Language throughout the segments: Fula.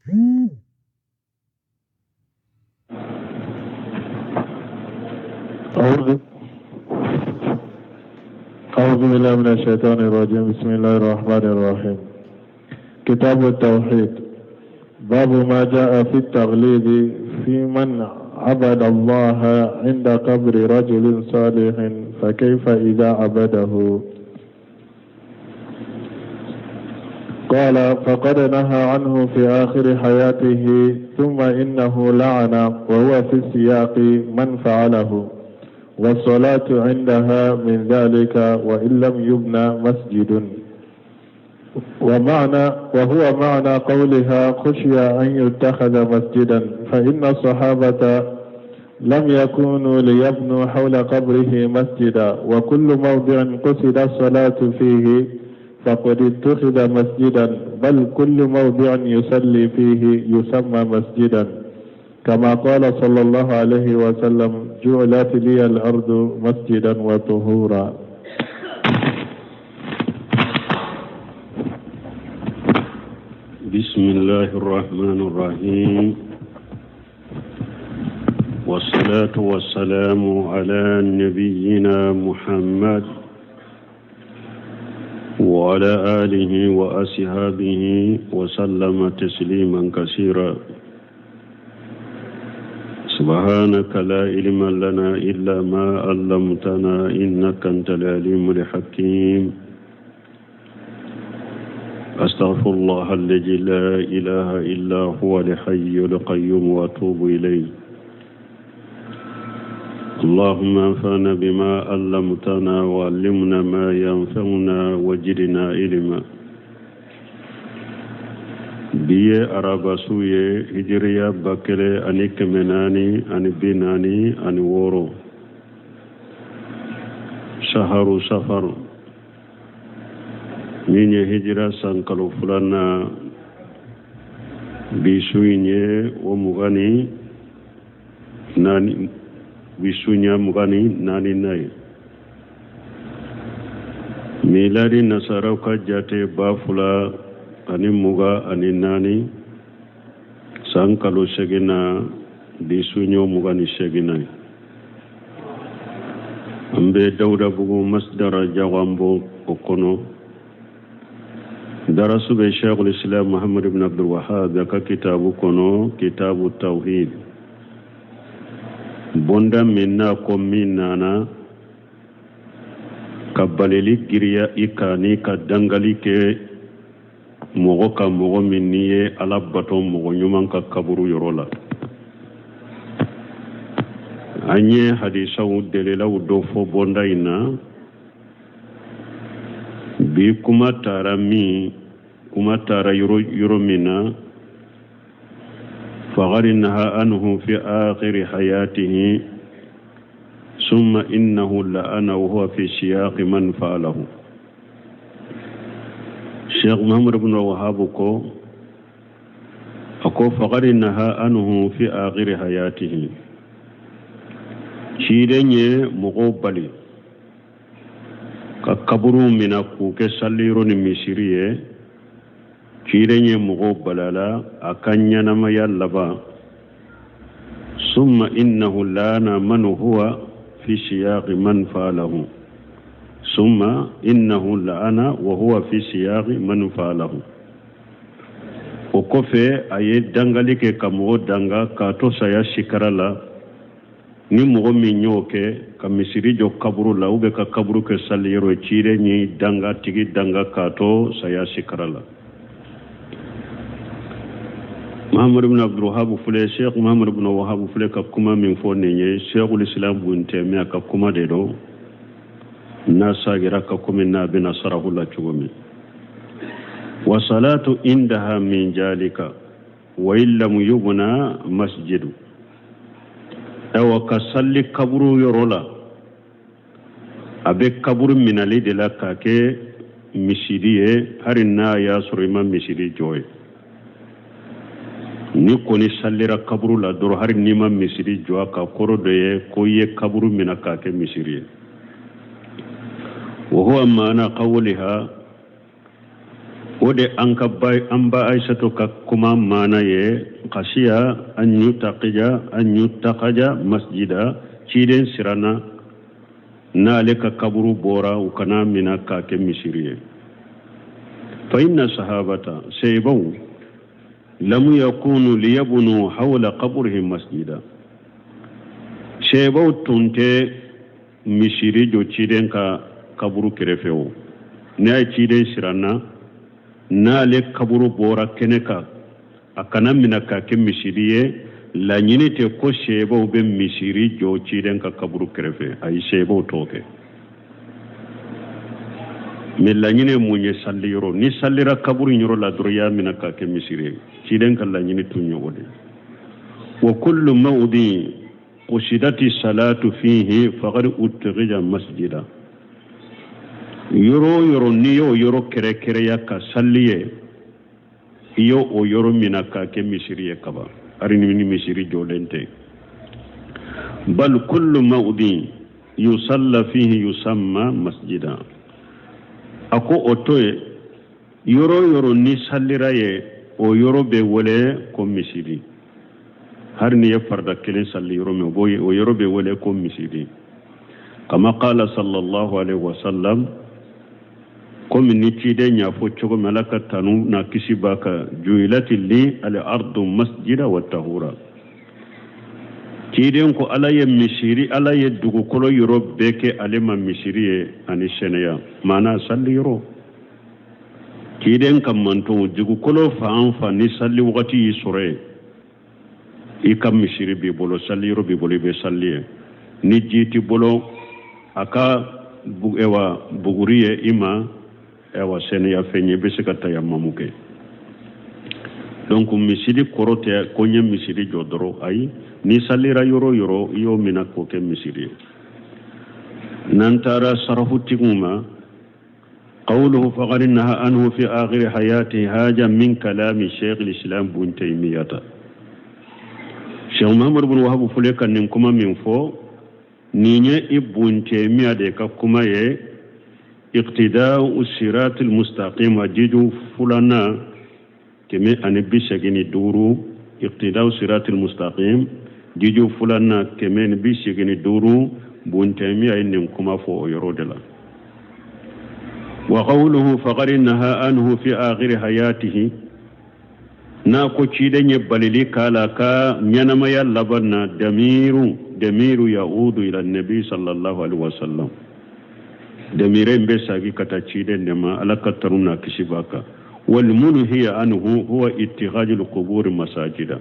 أعوذ بالله من الشيطان الرجيم. بسم الله الرحمن الرحيم. كتاب التوحيد. باب ما جاء في التغليظ في من عبد الله عند قبر رجل صالح فكيف إذا عبده. قال فقد نهى عنه في آخر حياته ثم إنه لعن وهو في السياق من فعله والصلاة عندها من ذلك وإن لم يبنى مسجد. وهو معنى قولها خشي أن يتخذ مسجدا فإن الصحابة لم يكونوا ليبنوا حول قبره مسجدا وكل موضع قصد الصلاة فيه فقد اتخذ مسجدا بل كل موضع يصلي فيه يسمى مسجدا كما قال صلى الله عليه وسلم جعلت لي الأرض مسجدا وطهورا. بسم الله الرحمن الرحيم والصلاة والسلام على نبينا محمد وعلى آله وأصحابه وسلم تسليما كثيرا. سبحانك لا علم لنا إلا ما علمتنا إنك أنت العليم الحكيم. أستغفر الله الذي لا إله إلا هو الحي القيوم وأتوب إليه. اللهم انفعنا بما علمتنا وعلمنا ما ينفعنا وزدنا علما. biye araba suye hijriya bakele ani kemenani ani binani ani woro shaharu safar minye hijra sankalo fulana bisuye o mugani nani bisunya mugani nani nay miladi nasara ka jate bafula ani muga ani nani sankalo segina bisunyo muga ni segina ambe dawda bugu masdara jawambo okono darasu be Sheikhul Islam Muhammad ibn Abdul Wahhab ka kitabu kono kitabu tauhid bonda minna ko minana kabaleli giriya ikani ka dangali ke mogo ka mogo min ni ye ala bato mogo ɲuman ka kaburu yɔrɔ la an ye hadisaw delilaw dɔ fɔ bonda in na bi kuma taara yɔrɔ min na faqad naha anhu fi akhiri hayatihi summa innahu la'ana wa huwa fi siyaqi man fa'alahu. Sheikh Muhammad ibn Wahhab ko faqad naha anhu fi akhir hayatihi shidenye mogo bali ka kaburu mina ku ke salliro ni misiriye shidenye mogo balala akanya na mayallaba summa innahu lana man huwa fi siyaq man falahu ثم إنه لأنا وهو في سياق من فعله. وكفى أي دنغاليك كمو دنغا كاتو سيا شكرلا ni mogo min y'o kɛ ka misiri jɔ kaburu la ou bien ka kaburu kɛ saliyɔrɔ ye cire ni danga tigi danga k'a to saya sikara la. Muhammad ibn Abdul Wahhab fule Sheikh Muhammad ibn Wahhab fule ka kuma min fɔ nin ye Sheikhul Islam Ibn Taymiyyah ka kuma de don na sagira ka kuma na bina sarahu la cogo min. Wa salatu indaha min jalika wa illam yubna masjidu. Ewa ka salli kaburu yɔrɔ la a bɛ kaburu minali de la k'a kɛ misiri ye hali n'a y'a sɔrɔ i ma misiri jɔ ye. Ni kɔni sallira kaburu la dɔrɔn hali n'i ma misiri jɔ a ka kɔrɔ dɔ ye ko i ye kaburu mina k'a kɛ misiri ye. wa huwa maana qawliha ode anka bay amba aishato ka kuma mana ye khashiya an yutaqaja masjida ciden sirana nale ka kaburu bora ukana mina ka ke misiriye fa inna sahabata saybaw lam yakunu liyabnu hawla qabrihi masjida saybaw tunte misiri jo ciden ka kaburu kerefewo ne ay ciden sirana nale kaburu bora keneka akana mina ka ke misiriye la nyinite ko shebo be misiri jo ciden ka kaburu kerefe ay shebo toke me la nyine munye salliro ni sallira kaburu nyoro la durya mina ka ke misiri ciden ka la nyine tunyo ode wa kullu mawdi qusidati salatu fihi faqad utrija masjida yoro niyo yoro kere ya ka salliye iyo o yoro mina ka ke misiri kaba arini ni misiri jolente bal kullu mawdi yusalla fihi yusamma masjida ako otoye yoro ni sallira ye o yoro be wole ko misiri har ni ya farda kelen salli yoro me boy o yoro be wole ko misiri kama qala sallallahu alaihi wasallam comme ni cide nya fo cogo malaka tanu na kisi baka juilati li al ardu masjida wa tahura cide ko alaye misiri alaye dugu kolo yoro beke alema misiri ani seneya mana salli yoro cide kam manto dugu kolo fa anfa ni salli wakati sore ikam misiri bi bolo salli yoro bi bolo be salli ni jiti bolo aka buguriye ima ewa sene ya fenye bese kata ya mamuke donc misiri korote konye misiri jodoro ay ni salira yoro iyo mina koke misiri nantara sarafu tiguma qawluhu faqad naha anhu fi akhir hayati haja min kalami shaykh al-islam ibn taymiyah Sheikh Muhammad ibn Wahhab fuleka nin kuma min fo ninye ibn taymiyah de ka kuma ye اقتداء الصراط المستقيم جيجو فلانا كمي أن بيشغني دورو اقتداء الصراط المستقيم جيجو فلانا كمي أن بيشغني دورو بونتمي أن كما فو يرودلا وقوله فقد نهى عنه في آخر حياته ناكو تشيدني بالي كالا كا نينما يلبنا دمير يعود إلى النبي صلى الله عليه وسلم دمير بساقي كتاچيد نما على كترنا كشباكا والمنهي عنه هو اتخاذ القبور مساجد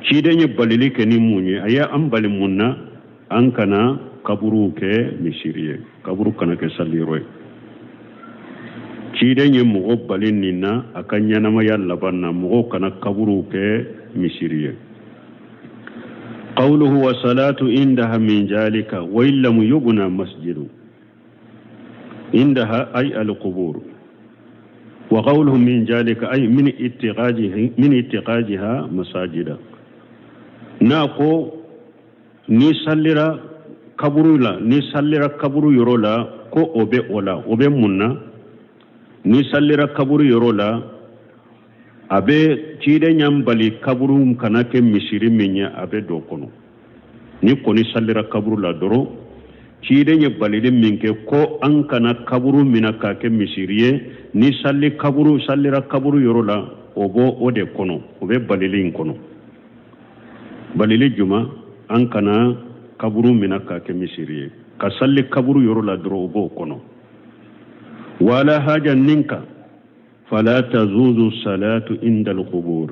چيدني بالي كني موني ايا ام بالي مننا انكنا قبرو كه مشيريه قبرو كنا كساليروي چيدني مغو بالي نينا اكنيا نما يالا بنا مغو كنا قبرو كه مشيريه قوله وصلاه عندها من ذلك وان لم يبنى مسجد عندها أي القبور وقوله من ذلك أي من اتقاجها مساجد ناقو نسلر كبرو يرولا كو أوبي أولا أوبي منا نسلر كبرو يرولا أبي تيدي نيامبالي كبرو مكانك مشيري منيا أبي دوكونو نيكو نسلر كبرو لا درو cidenye balide minke ko an kana kaburu mina ka ke misiriye ni sallira kaburu yorola obo ode kono obe balile kono balile juma an kana kaburu mina ka ke misiriye ka salli kaburu yorola dro obo kono wala haja ninka fala tazuzu salatu inda al-qubur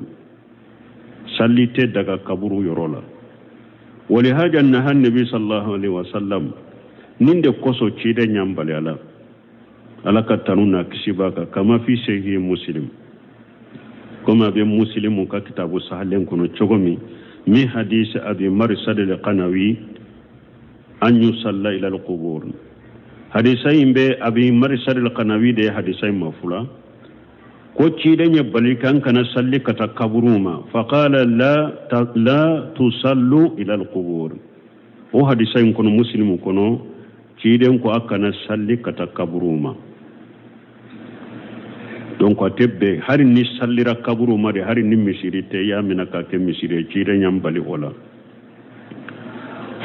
sallite daga kaburu yorola wali haja naha nabi sallallahu alaihi wasallam ninde koso cide nyambale ala ka tanuna kishibaka kama fi sahih muslim kama be muslimu ka kitabu sahalen kono chogomi mi hadith abi marsad al-qanawi an yusalla ila al-qubur hadisai be abi marsad al-qanawi de hadisai mafula ko cide nyabali kan kana salli kata kaburuma faqala la tusallu ila al-qubur o hadisai kono muslimu kono ciden ko akana salli kata kaburuma donc atebbe hari ni sallira kaburu mari hari ni misiri te ya mina ka ke misiri cire nyambali wala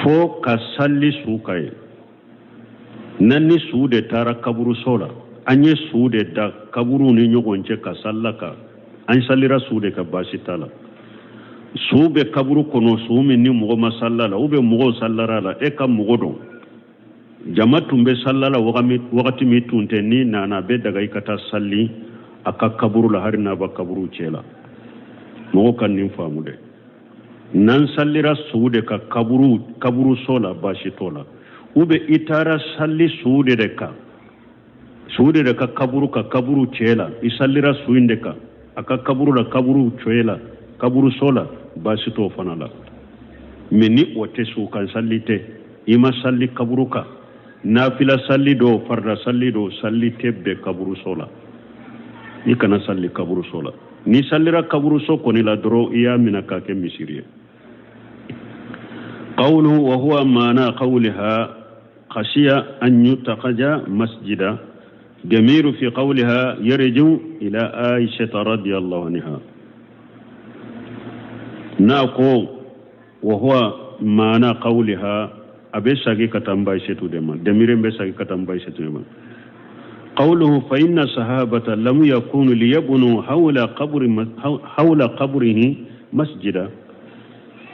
fo ka salli sukai nanni suude tara kaburu sola anye suude da kaburu ni nyogonce ka sallaka an sallira suude ka basitala suube kaburu kono suumi ni mogo masallala ube mogo sallara la e ka mogo don jama tumbe sallala wakati mi tunte ni nana be daga ikata salli aka kaburu la hari na ba kaburu cela mogo kan nin faamu de nan sallira suude ka kaburu sola basitola ube itara salli suude de ka kaburu cela isallira suinde ka aka kaburu la kaburu cela kaburu sola basito fanala meni wote su kan sallite ima salli kaburu ka nafila salli do farda salli do salli tebbe kaburu sola ni kana salli kaburu sola ni sallira kaburu so koni la doro iya minaka ke misiriye qawluhu wa huwa mana qawliha khashiya an yutaqaja masjida damiru fi qawliha yarju ila aisha radhiyallahu anha nako wa huwa mana qawliha abe sagi katamba shetu dema demire be sagi katamba shetu dema qawluhu fa inna sahabata lam yakunu liyabnu hawla qabrihi masjida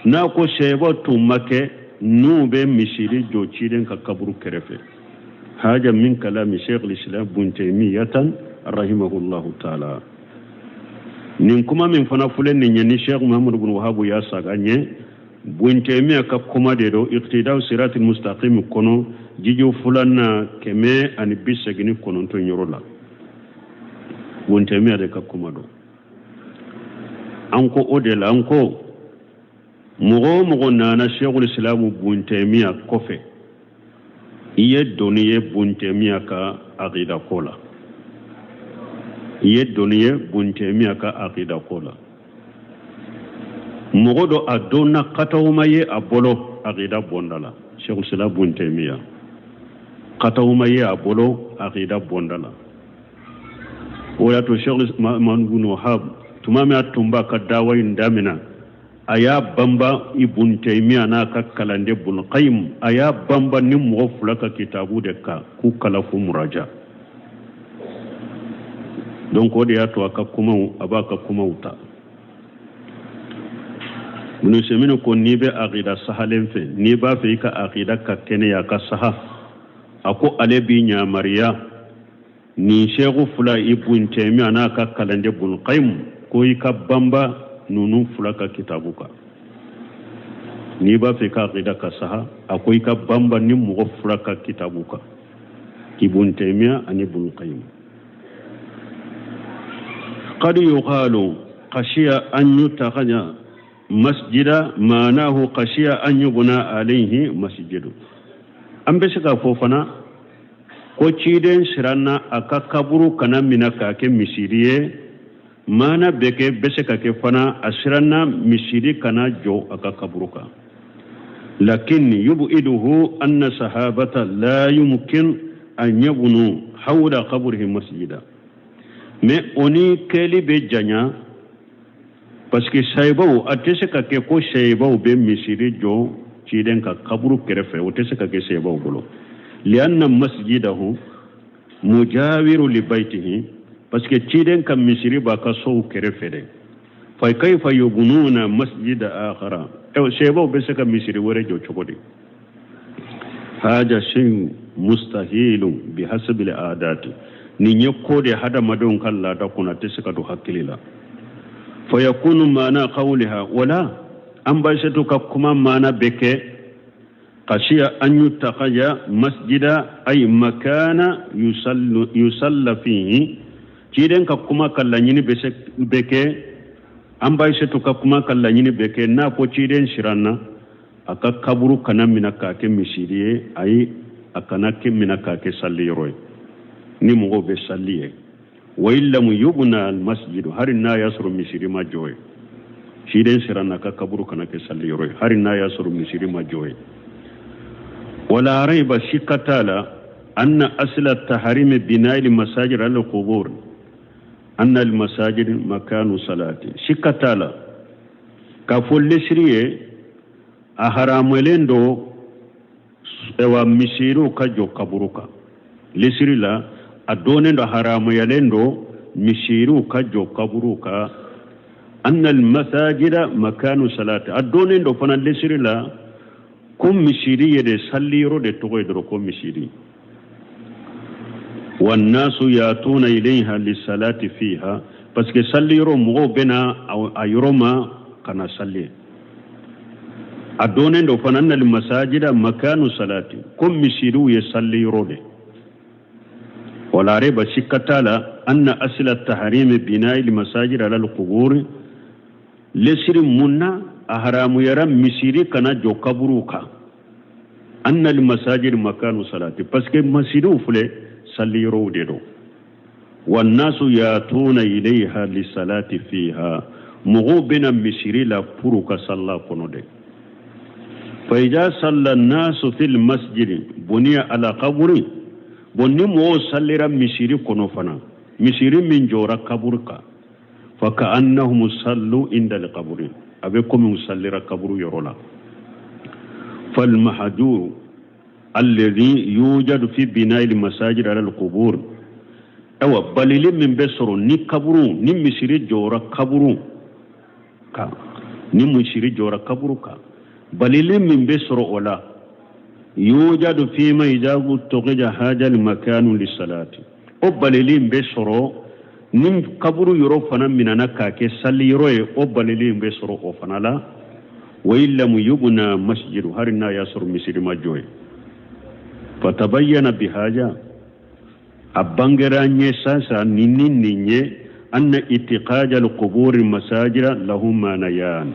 nako shebatu make nube mishiri jociden ka kaburu kerefe haja min kalami shaykh al-islam ibn taymiyatan rahimahullahu ta'ala nin kuma min fana fulen ni nyani Sheikh Muhammad ibn Wahhab ya saganye buntemiya ka kuma de do iqtida'u siratil mustaqim kono jijo fulanna keme ani bisagini kono to nyorola buntemiya de ka kuma do anko odela anko mugo nana Sheikhul Islam buntemiya kofe iye doniye buntemiya ka aqida kola yedoniye buntemiya ka aqida kola mogodo adona katawumaye abolo aqida bondala Sheikhul Islam buntemiya katawumaye abolo aqida bondala wala to Sheikhul Islam ibn Wahhab tumame atumba ka dawai ndamina aya bamba ibn taymiya na ka kalande bun qayyim aya bamba ni mo fulaka kitabu de ka ku kala fu muraja donc o de ya to aka kuma abaka kuma uta bunu semino ko ni be aqida sahalen fe ni ba fe ka aqida ka kene ya ka saha ako ale bi nya mariya ni sheikhu fula ibn taymiya na ka kalande bun qayyim ko ka bamba nunu fulaka kitabuka ni ba fe ka aqida ka saha akwai ka bamba ni mu fulaka kitabuka ibn taymiya ani ibn qayyim qad yuqalu khashiya an yutakhanya masjida manahu khashiya an yubna alayhi masjidu ambe shika fofana ko ciden siranna aka kaburu kana minaka ke misiriye mana beke beseka ke fana asiranna misiri kana jo aka kaburuka lakin yub'iduhu anna sahabata la yumkin an yabnu hawla qabrihi masjida mais oni keli be janya parce que saybau ateseka ke ko saybau be misiri jo ciden ka kaburu kerefe oteseka ke saybau bolo lianna masjidahu mujawiru li baytihi parce que ciden kam misiri ba ka so kerefe de fa kayfa yubununa masjida akhara e shebo be saka misiri wore jo chogodi haja shay mustahilun bi hasabi al adat ni nyoko de hada madon kala da kuna tesaka do hakilila fa yakunu mana qawliha wala an baishatu ka kuma mana beke qashiya an yuttaqaya masjida ay makana yusalla fihi ciden ka kuma kalla nyini beke an bai shetu ka kuma kalla nyini beke na ko ciden shiranna aka kaburu kana minaka ke misiriye ay akana ke minaka ke salliro ni mugo be salliye wa illam yubna al masjid harina yasru misiri ma joy ciden shiranna ka kaburu kana ke salliro harina yasru misiri ma joy wala rayba shikatala anna asla at-tahrim bina'i al masajid al qubur anna almasajid makanu salati shikatala ka folle siriye a haramwelendo ewa misiru ka jo kaburuka lisirila adonendo haramu yalendo misiru ka jo kaburuka anna almasajida makanu salati adonendo fana lisirila kum misiri yede salliro de togo edro ko misiri والناس ياتون إليها للصلاة فيها بس كسليرو مغو بنا أو أيروما كنا سلي أدونين دو فنان المساجد مكان صلاة كم مسيرو يسليرو دي ولا ريب شكتالا أن أصل التحريم بناء المساجد على القبور لسر منا أحرام يرى مسيري كنا جو كبروكا أن المساجد مكان صلاة بس كمسيرو فلي سليرو ديرو والناس ياتون إليها للصلاة فيها مغوبنا مسيري لا بروك صلى قنودي فإذا صلى الناس في المسجد بني على قبري بني مو سليرا مسيري كنوفنا مسيري من جورا قبرك فكأنهم صلوا عند القبر أبيكم يسليرا قبر يرولا فالمحجور الذي يوجد في بناء المساجد على القبور أو بليل من بسرو ني كبرو ني مسيري جورا كبرو كا ني مسيري جورا كبرو كا بليل من بسرو ولا يوجد فيما إذا تغيج هذا المكان للصلاة أو بليل بسرو ني كبرو يرو فنا من نكا كسالي يرو أو بليل بسرو أو فنا لا وإلا يبنى مسجد هرنا يسر مسيري مجوي فتبين بهذا أبانغراني ساسا نيني أن اتقاج القبور المساجد لهم مانيان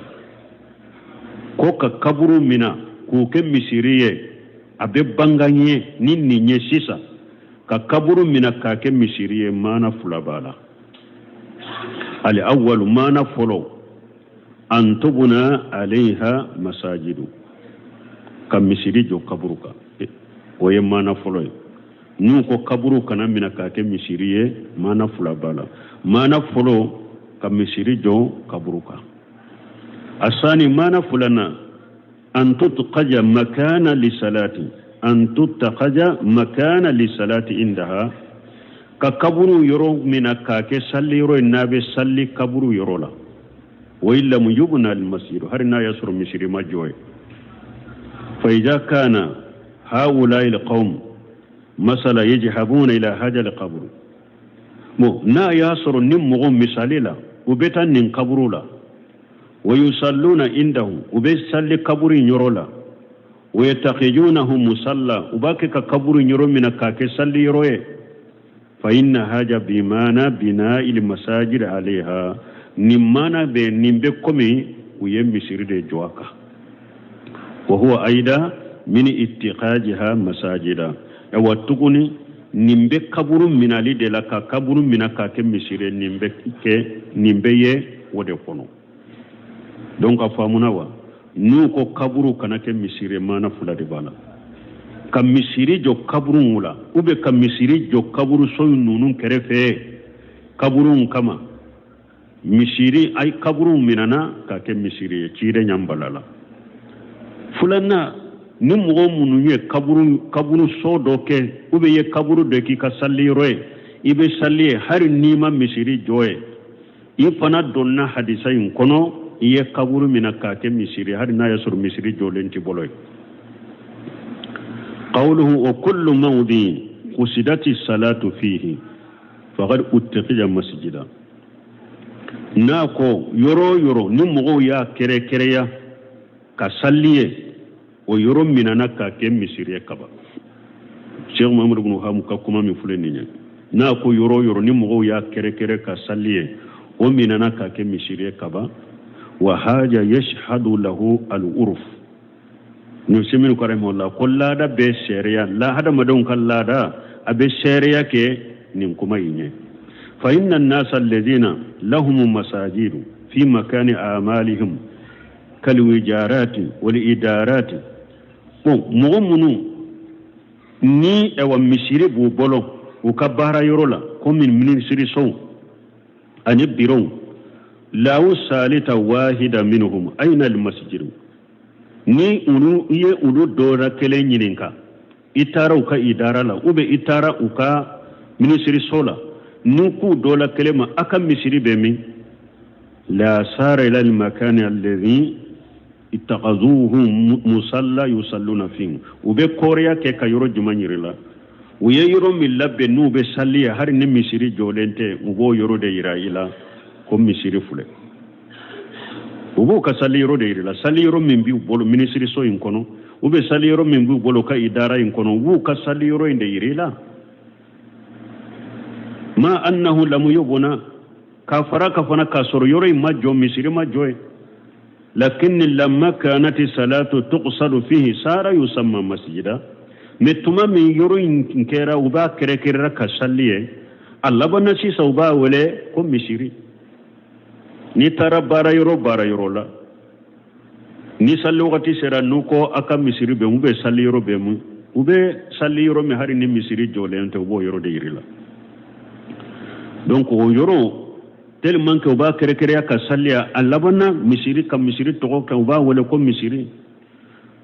كوكا كبرو منا كوكا مسيرية أبي بانغاني نيني سيسا ككبرو منا كاكا مسيرية مانا فلابالا الأول مانا فلو أن تبنى عليها مساجد كمسيري جو كبروكا oye mana folo nu ko kaburu kana mina ka ke misiriye mana fula bala mana folo ka misiri jo kaburuka asani mana fulana an tutqaja makana li salati an tutqaja makana li salati indaha ka kaburu yoro mina ka ke salli yoro nabe salli kaburu yoro la wa illa yubna al masjid harina yasru misiri majoy fa idha kana هؤلاء القوم مثلا يجحبون إلى هذا القبر مو نا ياسر نمغم مثاليلا وبيتا ننقبرولا ويصلون عنده وبيسال قبر يرولا ويتخذونه مصلى وباكك قبر يرو من كاكي سالي يروي فإن هذا بمعنى بناء المساجد عليها نمانا بنمبكمي ويمسير دي جواكا وهو أيضا من اتقاجها مساجدا واتقوني نمبي كبر من علي دلك كبر من كاكم مسيري نمبي ودفنو دونك فامونا وا نوكو كبرو كناك مسيري مانا فلا دبالا كم مسيري جو كبرو ولا وبي كم مسيري جو كبرو سوي نونون كرفه كبرو كما مسيري اي كبرو مننا كاكم مسيري تشيري نيامبالا فلنا ni mɔgɔ minnu ye kaburu so dɔ kɛ ou bien ye kaburu dɔ k'i ka saliyɔrɔ ye i bɛ sali ye hali n'i ma misiri jɔ ye i fana donna hadisa in kɔnɔ i ye kaburu min na k'a kɛ misiri hali n'a y'a sɔrɔ misiri jɔlen t'i bolo ye qawluhu wa kullu mawdin qusidati salatu fihi faqad uttaqija masjida n'a ko yɔrɔ o yɔrɔ ni mɔgɔw y'a kɛrɛkɛrɛya ka sali ye o yoro minana ka ke misiriye kaba Sheikh Muhammad ibn Wahab ka kuma min fule ninya na ko yoro ni mo ya kere ka salliye o minana ka ke misiriye kaba wa haja yashhadu lahu al-urf no simin ko rahimahullah kullada be sharia la hada madon kallada abe sharia ke nin kuma yinye fa inna an-nasa alladhina lahum masajidu fi makani a'malihim kal wijarati wal idarati bon mogo munu ni ewa misiri bu bolo u ka baara yɔrɔ la komi minisiri sow أن يبدرون لا سالتا واحدا منهم أين المسجد ni ulu iye ulu dora kele nyininka itara uka idara la ube itara uka ministry sola nuku dola kele ma aka misiri bemi la sara ila al-makan alladhi ittaqazuhu musalla yusalluna fihi ube korea ke kayoro jumanyirila uye yoro milabbe nube salliya har ni misiri jolente ugo yoro de iraila ko misiri fule ubu ka saliro de irila saliro min bi bolo ministry so in kono ube saliro min bi bolo ka idara in kono ubu ka saliro inde irila ma annahu lam yubna kafara kafana kasoro yoro majjo misiri majjo lakin lamma kanat salatu tuqsadu fihi sara yusamma masjida metuma min yoro in kera uba kere kere ka salliye Allah bana si sauba wale ko misiri ni tara bara yoro la ni salli wakati sera nuko aka misiri be ube salli yoro be mu ube salli yoro mi hari ni misiri jole ente ubo yoro de irila donc o yoro tellement que uba kere kere aka salli alabana misiri kam misiri to ko uba wala ko misiri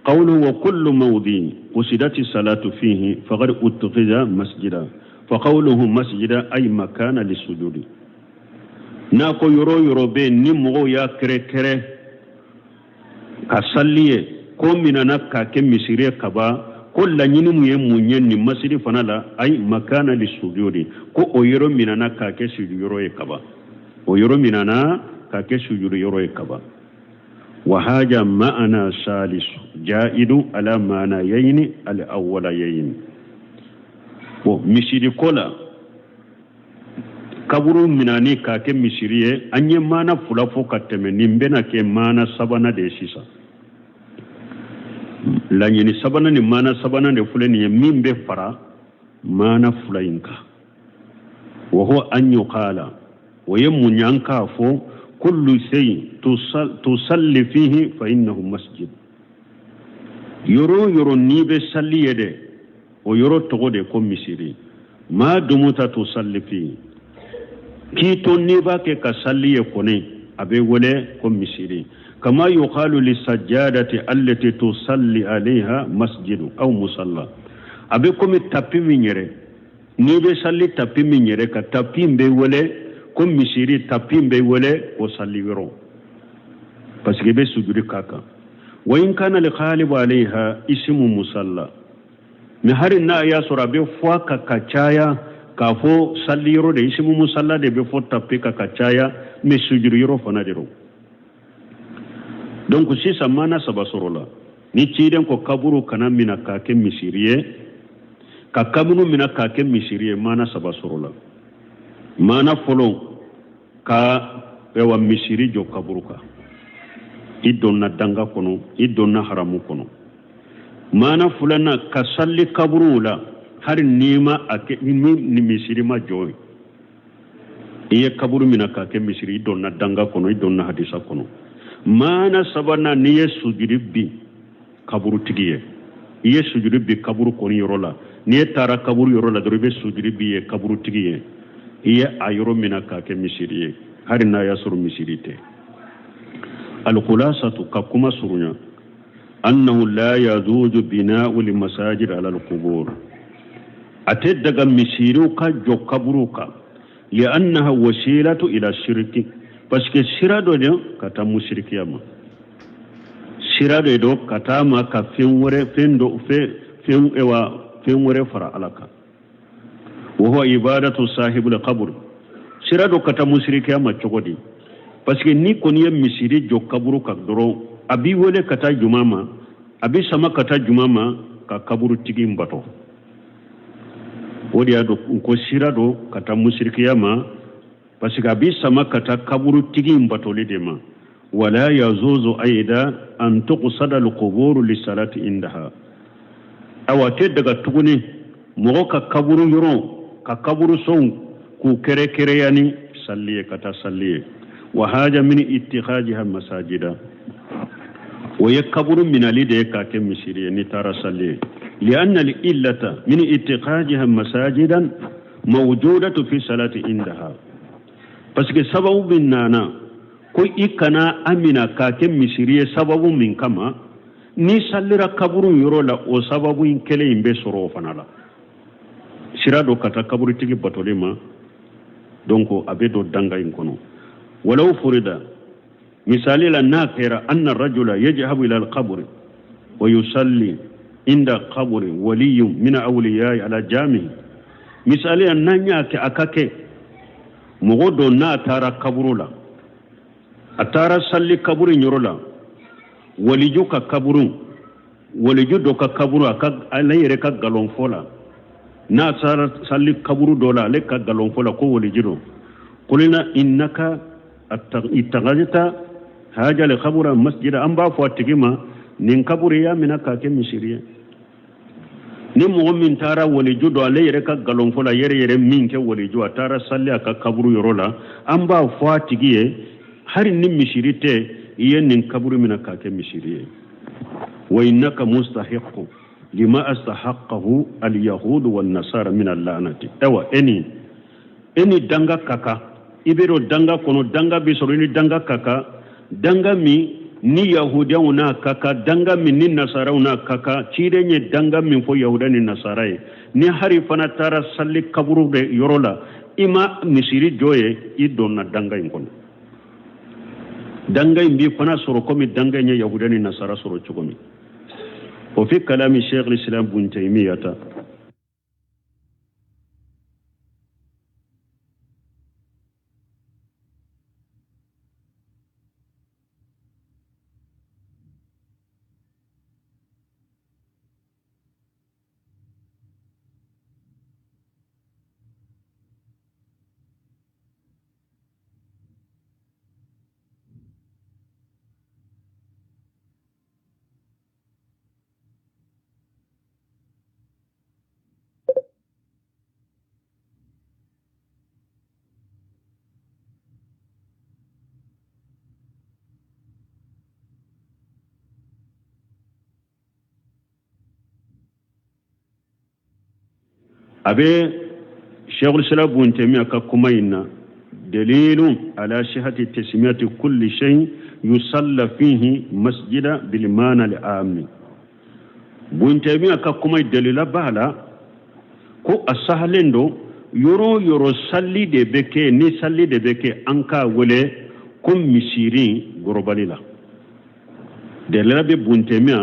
qawlu wa kullu mawdi usidati salatu fihi faqad utqiza masjida fa qawluhu masjida ay makana lisujudi na ko yoro be ni mo ya kere kere ka salliye ko minana ka ke misire kaba ko la nyini mu ye munyen ni masiri fanala ay makana lisujudi ko o yoro minana ka ke sujudi yoro e kaba o yoro minana ka ke sujudi yoro e kaba wa haja ma'ana salis jaidu ala mana yayni al awwala yayni ko misiri kola kaburu minani ka ke misiriye anye mana fula fo kateme nimbena ke mana sabana de sisa la nyini sabana ni mana sabana de fule ni mimbe fara mana fula inka wa huwa an yuqala wa yamunyanka fo kullu shay tusalli fihi fa innahu masjid yoro nibe salli yede o yoro togode ko misiri ma dumuta tusalli fihi kito niba ke ka salliye kone abe wole ko misiri kama yuqalu lisajjadati allati tusalli alaiha masjidu aw musalla abe komi tapi minyere nibe salli tapi minyere ka tapi mbe wole ko misiri tapi mbe wole o salli wero parce que be sujudi kaka wa in kana li qalib alaiha ismu musalla mi harin na ya sura be fwa ka kachaya kafo salli yoro de isimu musalla de be fo tapé ka kachaya me sujuru yoro fana dero donc si sa mana sabasorola ni ciden ko kaburu kana mina ka ke misiriye ka kabunu mina ka ke misiriye mana sabasorola mana folo ka ewa misiri jo kaburuka idonna danga kono idonna haramu kono mana fulana ka salli kaburula har nima ake ni misiri ma joy iye kaburu mina ka ke misiri donna danga kono idonna hadisa kono mana sabana niye sujudi kaburu tigiye iye sujudi kaburu kono yorola niye tara kaburu yorola dorobe sujudi ye kaburu tigiye iye ayoro mina ka ke misiri har na yasuru misirite al-khulasatu kakuma surunya annahu la yazuju bina'u limasajid ala al-qubur ate daga misiru ka jo kaburuka li'annaha wasilatu ila shirki parce que sirado de kata mushrikiyama sirado do kata ma ka fenwore fendo fen ewa fenwore fara alaka wa huwa ibadatu sahibul qabr sirado kata mushrikiyama chogodi parce que ni koniya misiri jo kaburuka doro abi wole kata jumama abi sama kata jumama ka kaburu tigi mbato wodi ado ko sirado kata mushrikiyama parce que abi sama kata kaburu tigi mbato lidema wala yazuzu aida an tuqsada alqubur li salati indaha awate daga tuguni mo ka kaburu yoro ka kaburu son ku kere kere yani salliye kata salliye wa haja min ittikhajiha masajida wa yakburu min alide ka ke misiri ni tara salliye لأن الإلة من اتخاذها مساجدا موجودة في صلاة عندها parce que sababu bin nana ko ikana amina ka ke misiriye sababu min kama ni sallira kaburu yoro la o sababu in kele imbe soro fana la sira do kata kaburu tigi batolima donc abe do danga in kono walaw furida misali la nakira anna rajula yajhabu ila al-qabr wa yusalli inda qabr waliy min awliya ala jami misali annanya ke akake mugodo na tara kaburula atara salli kaburu nyorola waliju ka kaburu waliju do ka kaburu aka alayre ka galon fola na tara salli kaburu dola le ka galon fola ko walijido qulina innaka ittaghajta haja li qabra masjida amba fo tigima nin kaburi ya minaka ke misiriya ni mu'min tara waliju do alayre ka galon fola yere min ke waliju atara salli aka kaburu yorola amba fo tigiye hari ni misirite iye nin kaburu minaka ke misiriye wa innaka mustahiqu lima astahaqqahu al-yahud wan-nasara min al-la'nati ewa eni danga kaka ibero danga kono danga bisoro ni danga kaka danga mi ni yahudiya una kaka danga mi ni nasara una kaka cire nye danga mi fo yahuda ni nasara ni hari fana tara salli kaburu de yorola ima misiri joye idonna danga inkono danga imbi fana soro komi danga nye yahuda ni nasara soro chukomi وفي كلام الشيخ الإسلام بن تيمية أبي شيخ الإسلام بن تيمية ككمينا دليل على صحة تسمية كل شيء يصلى فيه مسجدا بالمعنى العام بن تيمية ككمي دليل بالا كو أسهلندو يورو سالي دي بكي ني سالي دي بكي أنكا ولي كم مسيرين غرباليلا دليل بن تيمية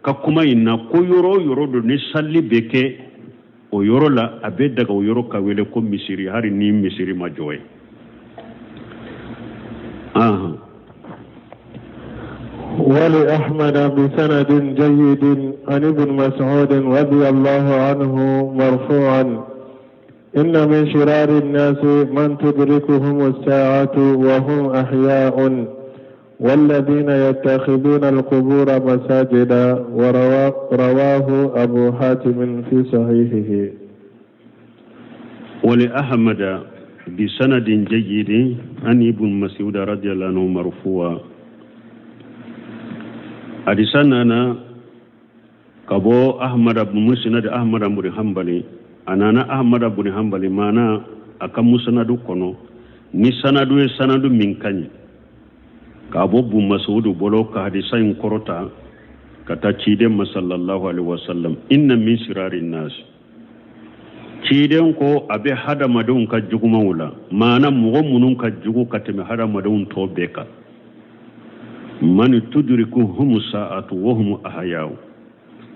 ككمينا كو يورو دو ني سالي بكي o yoro la abe daga o yoro ka wele ko misiri hari ni misiri ma joye ولأحمد بسند جيد عن ابن مسعود رضي الله عنه مرفوعا إن من شرار الناس من تدركهم الساعة وهم أحياء والذين يتخذون القبور مساجدا رواه أبو حاتم في صحيحه ولأحمد بسند جيد عن ابن مسعود رضي الله عنه مرفوعا أدساننا كبو أحمد بن مسند أحمد بن حنبل أنانا أحمد بن حنبل مانا أكا مسند كنو ni sanadu min kanyi ka abu masudu bolo ka hadisa in korota ka ta ciden masallallahu alaihi wasallam inna min sirarin nas ciden ko abe hada madun ka juguma wula mana mugo munun ka jugu ka teme hada madun to beka man tudriku hum sa'atu wa hum ahyaw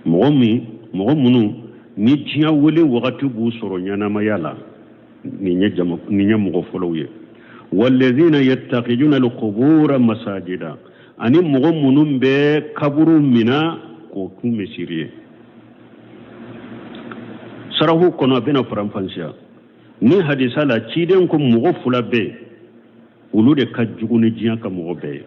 mugo munu ni jiya wole wakati bu soro nyana mayala ni nya mugo folowye والذين يتخذون القبور مساجدا أني مغمون بكبر منا كوكو مسيريه سرهو كنا بنا فرنفانسيا ni hadisa la ciden ko mugo fula be ulu de kajuguni jiyan ka mugo be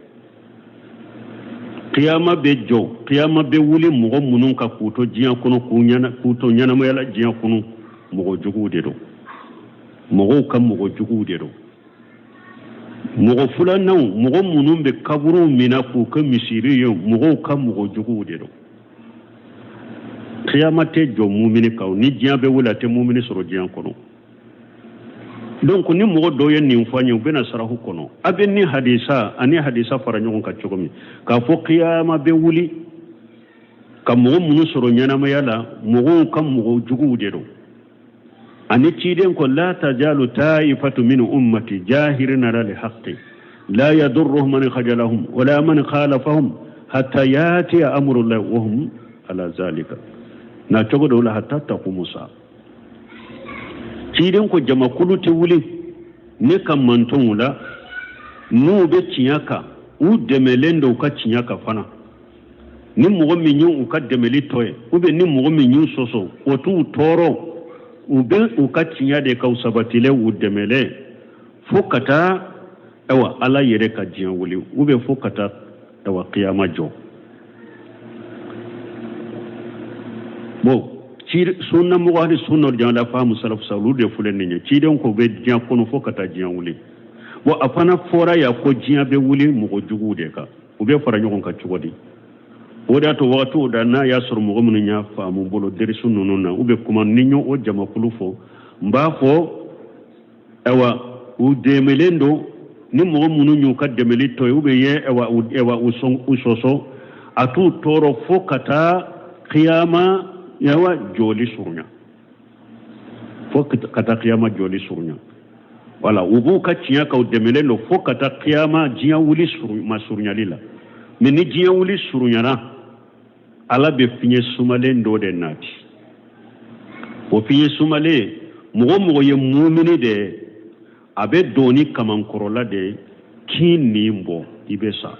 qiyama be wuli mugo munun ka kuto jiyan kono kuto nyana mayala jiyan kono mugo jugu de do mugo kam mugo jugu de do mugo fula naw mugo munun be kaburu mina ku ka misiri yo mugo kam mugo jugu de do qiyama te jo mu'mini kaw ni jiyan be wula te mu'mini soro jiyan kono donc ni mo do yen ni fanyo bena sarahu kono aben ni hadisa fara nyon ka chogomi ka fo qiyama be wuli kam mo mun soro nyana ma yala mo kam mo jugu de do ani ciden ko la tajalu taifatu min ummati jahirina lil haqqi la yadurruhum man khajalahum wala man khalafahum hatta yati amru Allah wa hum ala zalika na chogo do la hatta taqumusa ciden ko jama kuluti wuli ne kam manton wula nu be ciyaka u demelendo ka ciyaka fana ni mo mi nyu u ka demeli toye u be ni mo mi nyu soso o tu toro u be u ka ciya de ka usabatile u demele fokata ewa ala yere ka jiyan wuli u be fokata ewa qiyama jo bo sunna mo wadi sunno janda famu salaf salude fulen ni ci den ko be jiyan kono fokata jiyan wuli bo afana fora ya ko jiyan be wuli mo ko jugude ka u be fara nyon ka cugodi oda to wato da na ya sur mo mun nya famu bolo deri sunno nonna u be kuma ninyo o jama kulufo mba fo ewa u demelendo ni mo mun nyu ka demeli to u be ye ewa usoso atu toro fokata qiyama yawa joli surnya fokata qiyama joli surnya wala ubu ka ciya ka demelendo fokata qiyama jiya wuli surnya lila mini jiya wuli surnya na ala be finye sumale ndo de nati o finye sumale mo ye mu'mini de abe doni kamankorola de kini mbo ibesa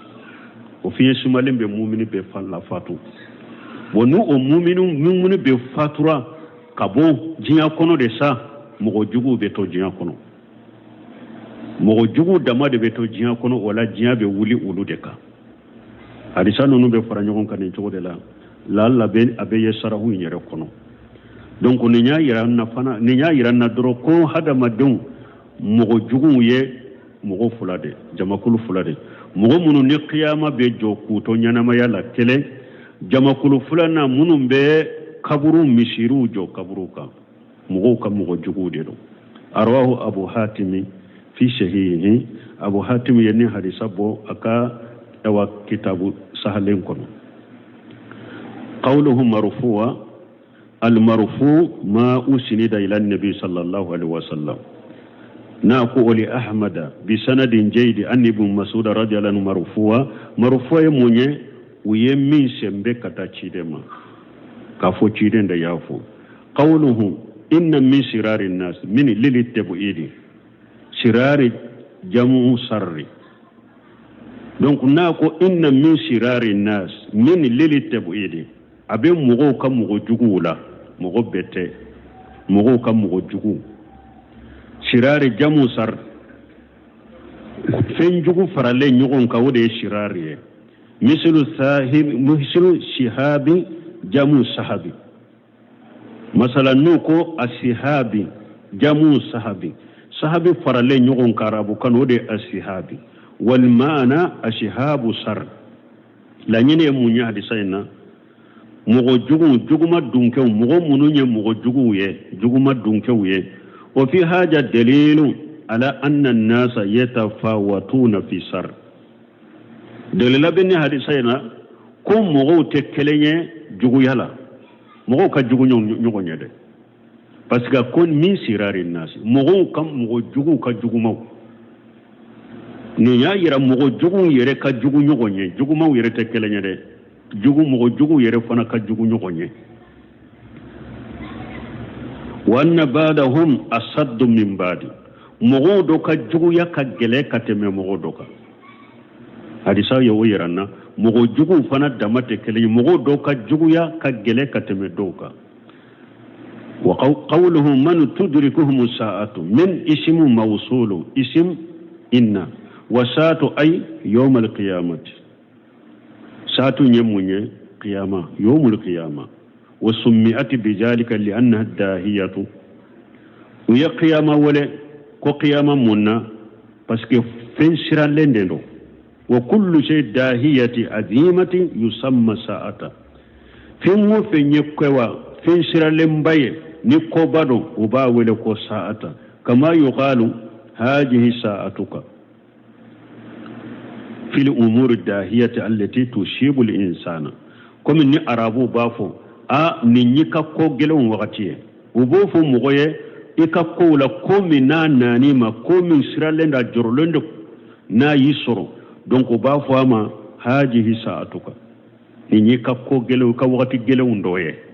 o finye sumale be mu'mini be falla fatu wonu o mu'mini be fatura kabo jiya kono de sa mo jugu be to jiya kono mo jugu dama de be to jiya kono wala jiya be wuli ulu de ka hadisa nonu be fara nyon kan to de la ben abe sarahu nyere kono donc ni nya yira na doro ko hada madun mo jugu ye mo fulade jamakulu fulade mo munu ni qiyama be joku to nyana ma yala kele jamakulu fulana munu be kaburu mishiru jo kaburu ka mo jugu de do arwahu abu hatim fi shahihi abu hatim yani hadisa bo aka dawa kitabu sahalen kono قوله مرفوع المرفوع ما أسند إلى النبي صلى الله عليه وسلم نقول لأحمد بسند جيد أن ابن مسعود رضي الله عنه مرفوع يمني ويمين سمبك تشيدما كفو تشيدن يافو قوله إن من شرار الناس من للتبعيد شرار جمع سر donc nako inna min shirari nas min lili tabidi abe mugo kam mugo jugula mugo bete mugo kam mugo jugu shirari jamu sar fen jugu farale nyugon ka wode shirari mislu shihabi jamu sahabi masalan nuko asihabi jamu sahabi farale nyugon karabu kan wode asihabi والمعنى أشهاب سر لا يني منيا حديثنا مغو جوغما دونكو مغو منونيا مغو جوغما دونكو وفي هذا دليل على أن الناس يتفاوتون في سر دليل بني حديثنا كم مغو تكليني جوغو يلا مغو كجوغو نيغو نيده parce que kon min sirari الناس مغو كم مغو جوغو كجوغو ni ya yira mogo jugu yere ka jugu nyogonye jugu maw yere tekelenya de jugu mogo jugu yere fana ka jugu nyogonye wa anna ba'dahum asadd min ba'di mogo do ka jugu ya ka gele ka teme mogo do ka hadisa yo yiranna mogo jugu fana dama tekelenya mogo do ka jugu ya ka gele ka teme do ka wa qawluhu man tudrikuhum sa'atu min ismu mawsul ism inna وساتو أي يوم القيامة ساتو يموني قيامة يوم القيامة وسمئت بذلك لأنها الداهية ويا قيامة ولا كو قيامة منا باسكو فين سيران لندنو وكل شيء داهية عظيمة يسمى ساعة فين فين يكوا فين سيران لمباي نيكو بادو وبا ولا كو ساعة كما يقال هذه ساعتك في الأمور الداهية التي تصيب الإنسان كم ني أرابو بافو نيكا كوغلون وغتيه وبوفو مغوية إكا كولا كومي نانيما كومي سرالين دا جرلين نا يسرو دونك بافو أما هذه ساعتك نيكا كوغلون كوغتي جلون دويه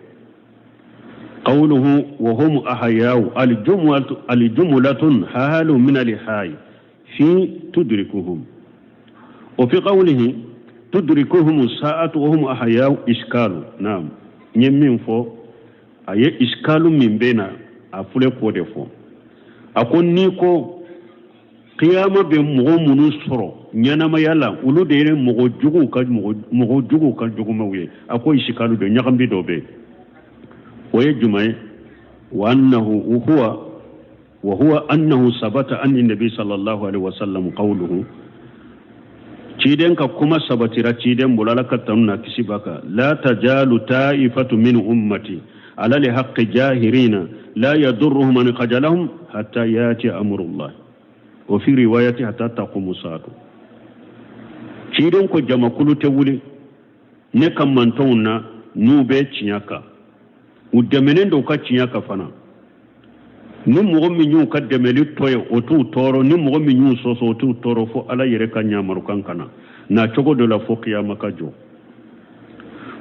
قوله وهم أحياء الجملة حال من الحي في تدركهم وفي قوله تدركهم الساعة وهم أحياء إشكال نعم نيمين فو أي إشكال من بين أفلي قود فو أكون نيكو قيامة بمغو منصر نيانما يالا ولو دير مغو جوغو كالجوغو مويه أكو إشكال دو نيغم بي دوبي ويجمع وهو أنه ثبت أن النبي صلى الله عليه وسلم قوله تيدن كما ثبتira تيدن بولالك تنونا كسبك لا تجال طائفة من أمتي على الحق جاهرين لا يضرهم من خجلهم حتى يأتي أمر الله وفي رواية حتى تقوم الساعة تيدن كو جمع كل تولي نكم من تونا نوبة تشياكا udemenen do ka cinya ka fana ni mogo min yu ka demeli toye otu toro ni mogo min yu soso otu toro fo ala yere ka nyamaru kan kana na chogo de la fo qiyama ka jo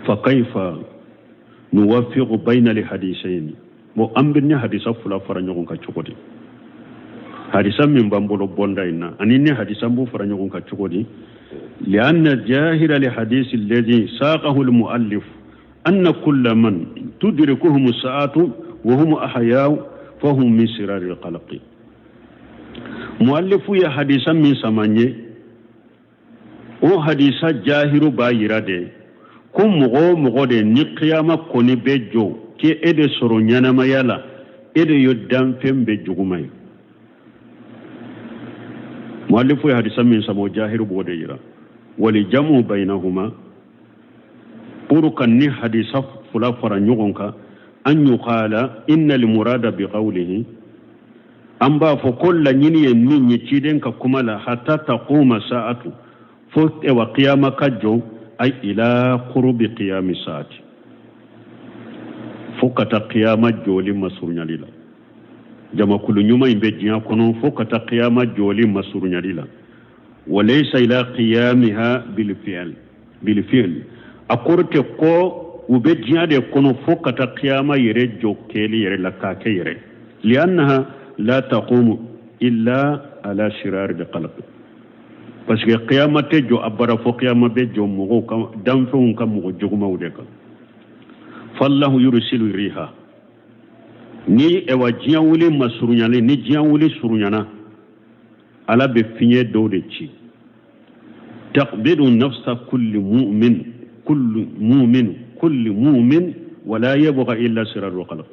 fa kayfa nuwaffiqu bayna li hadithayn mo ambirnya hadisa fula fara nyogon ka chogodi hadisa min bambolo bonda ina anini hadisa mbu fara nyogon ka chogodi lianna jahira li hadith alladhi saqahu almuallif أن كل من تدركهم الساعة وهم أحياء فهم من سرار القلق مؤلف يا حديثا من سمانيه او حديثا جاهر بايرا دي كم مغو دي نقياما كوني بيجو كي إدي سرونيانا ما يالا إدي يدام فيم بيجوغماي مؤلف يا حديثا من سمو جاهر بوديرا ولجمع بينهما pour kan ni hadisa fula fara ɲɔgɔn kan an yuqala inna al-murada bi qawlihi an b'a fɔ ko laɲini ye min ye ciden ka kuma la hatta taquma sa'atu fo wa qiyama ka jɔ ay ila qurbi qiyami sa'ati fo ka ta qiyama jɔli masurɲali la jamakulu ɲuman in bɛ diɲɛ kɔnɔ fo ka ta qiyama jɔli masurɲali la wa laysa ila qiyamiha bil fi'l akorte ko ube diɲa de kono fo kata qiyama yere jokkeli yere la kake yere liannaha la taqumu illa ala shirar de qalb parce que qiyama te jo abara fo qiyama be jo mugo kam danfun kam mugo joguma wude ka fallahu yursilu riha ni e wa diɲa wuli masurunyale ni diɲa wuli surunyana ala be finye do de ci taqbidu nafsa kulli mu'min كل مؤمن ولا يبغى إلا سرار القلب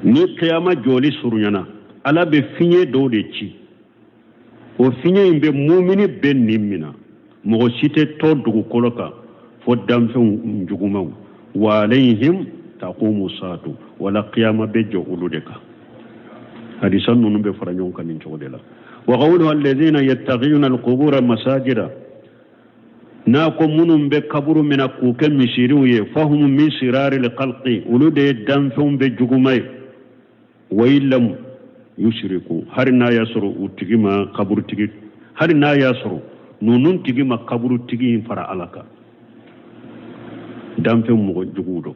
ni qiyama joli surunyana ala be finye do de ci o finye imbe mu'mini ben nimina mo site to dugu koloka fo damfe njuguma wa alayhim taqumu saatu wala qiyama be jo uludeka hadisan nunu be faranyon kan njodela wa qawluhu alladhina yattaghiyuna alqubur masajida na ko munum be kaburu mina ku ke misiru ye fahum min sirari alqalqi ulude damfum be jugumay wa illam yushriku harina yasru utigima kaburu tigi harina yasru nunun tigima kaburu tigi fara alaka damfum mo jugudo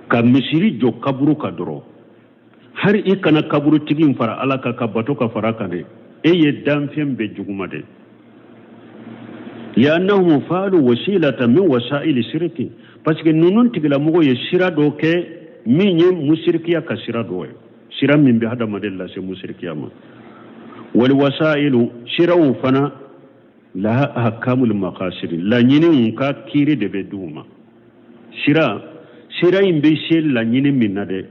ka misiri jo kaburu ka doro har ikana kaburu tigi fara alaka ka bato ka faraka de eye damfum be jugumade لأنهم فعلوا وسيلة من وسائل الشرك parce que nunun tigila mogo ye sira do ke min ye musrikiya ka sira do sira min be hada madella se musrikiya ma wal wasailu shirau fana la ahkamul maqasid la nyinin ka kiri de be duma sira imbe se la nyinin minade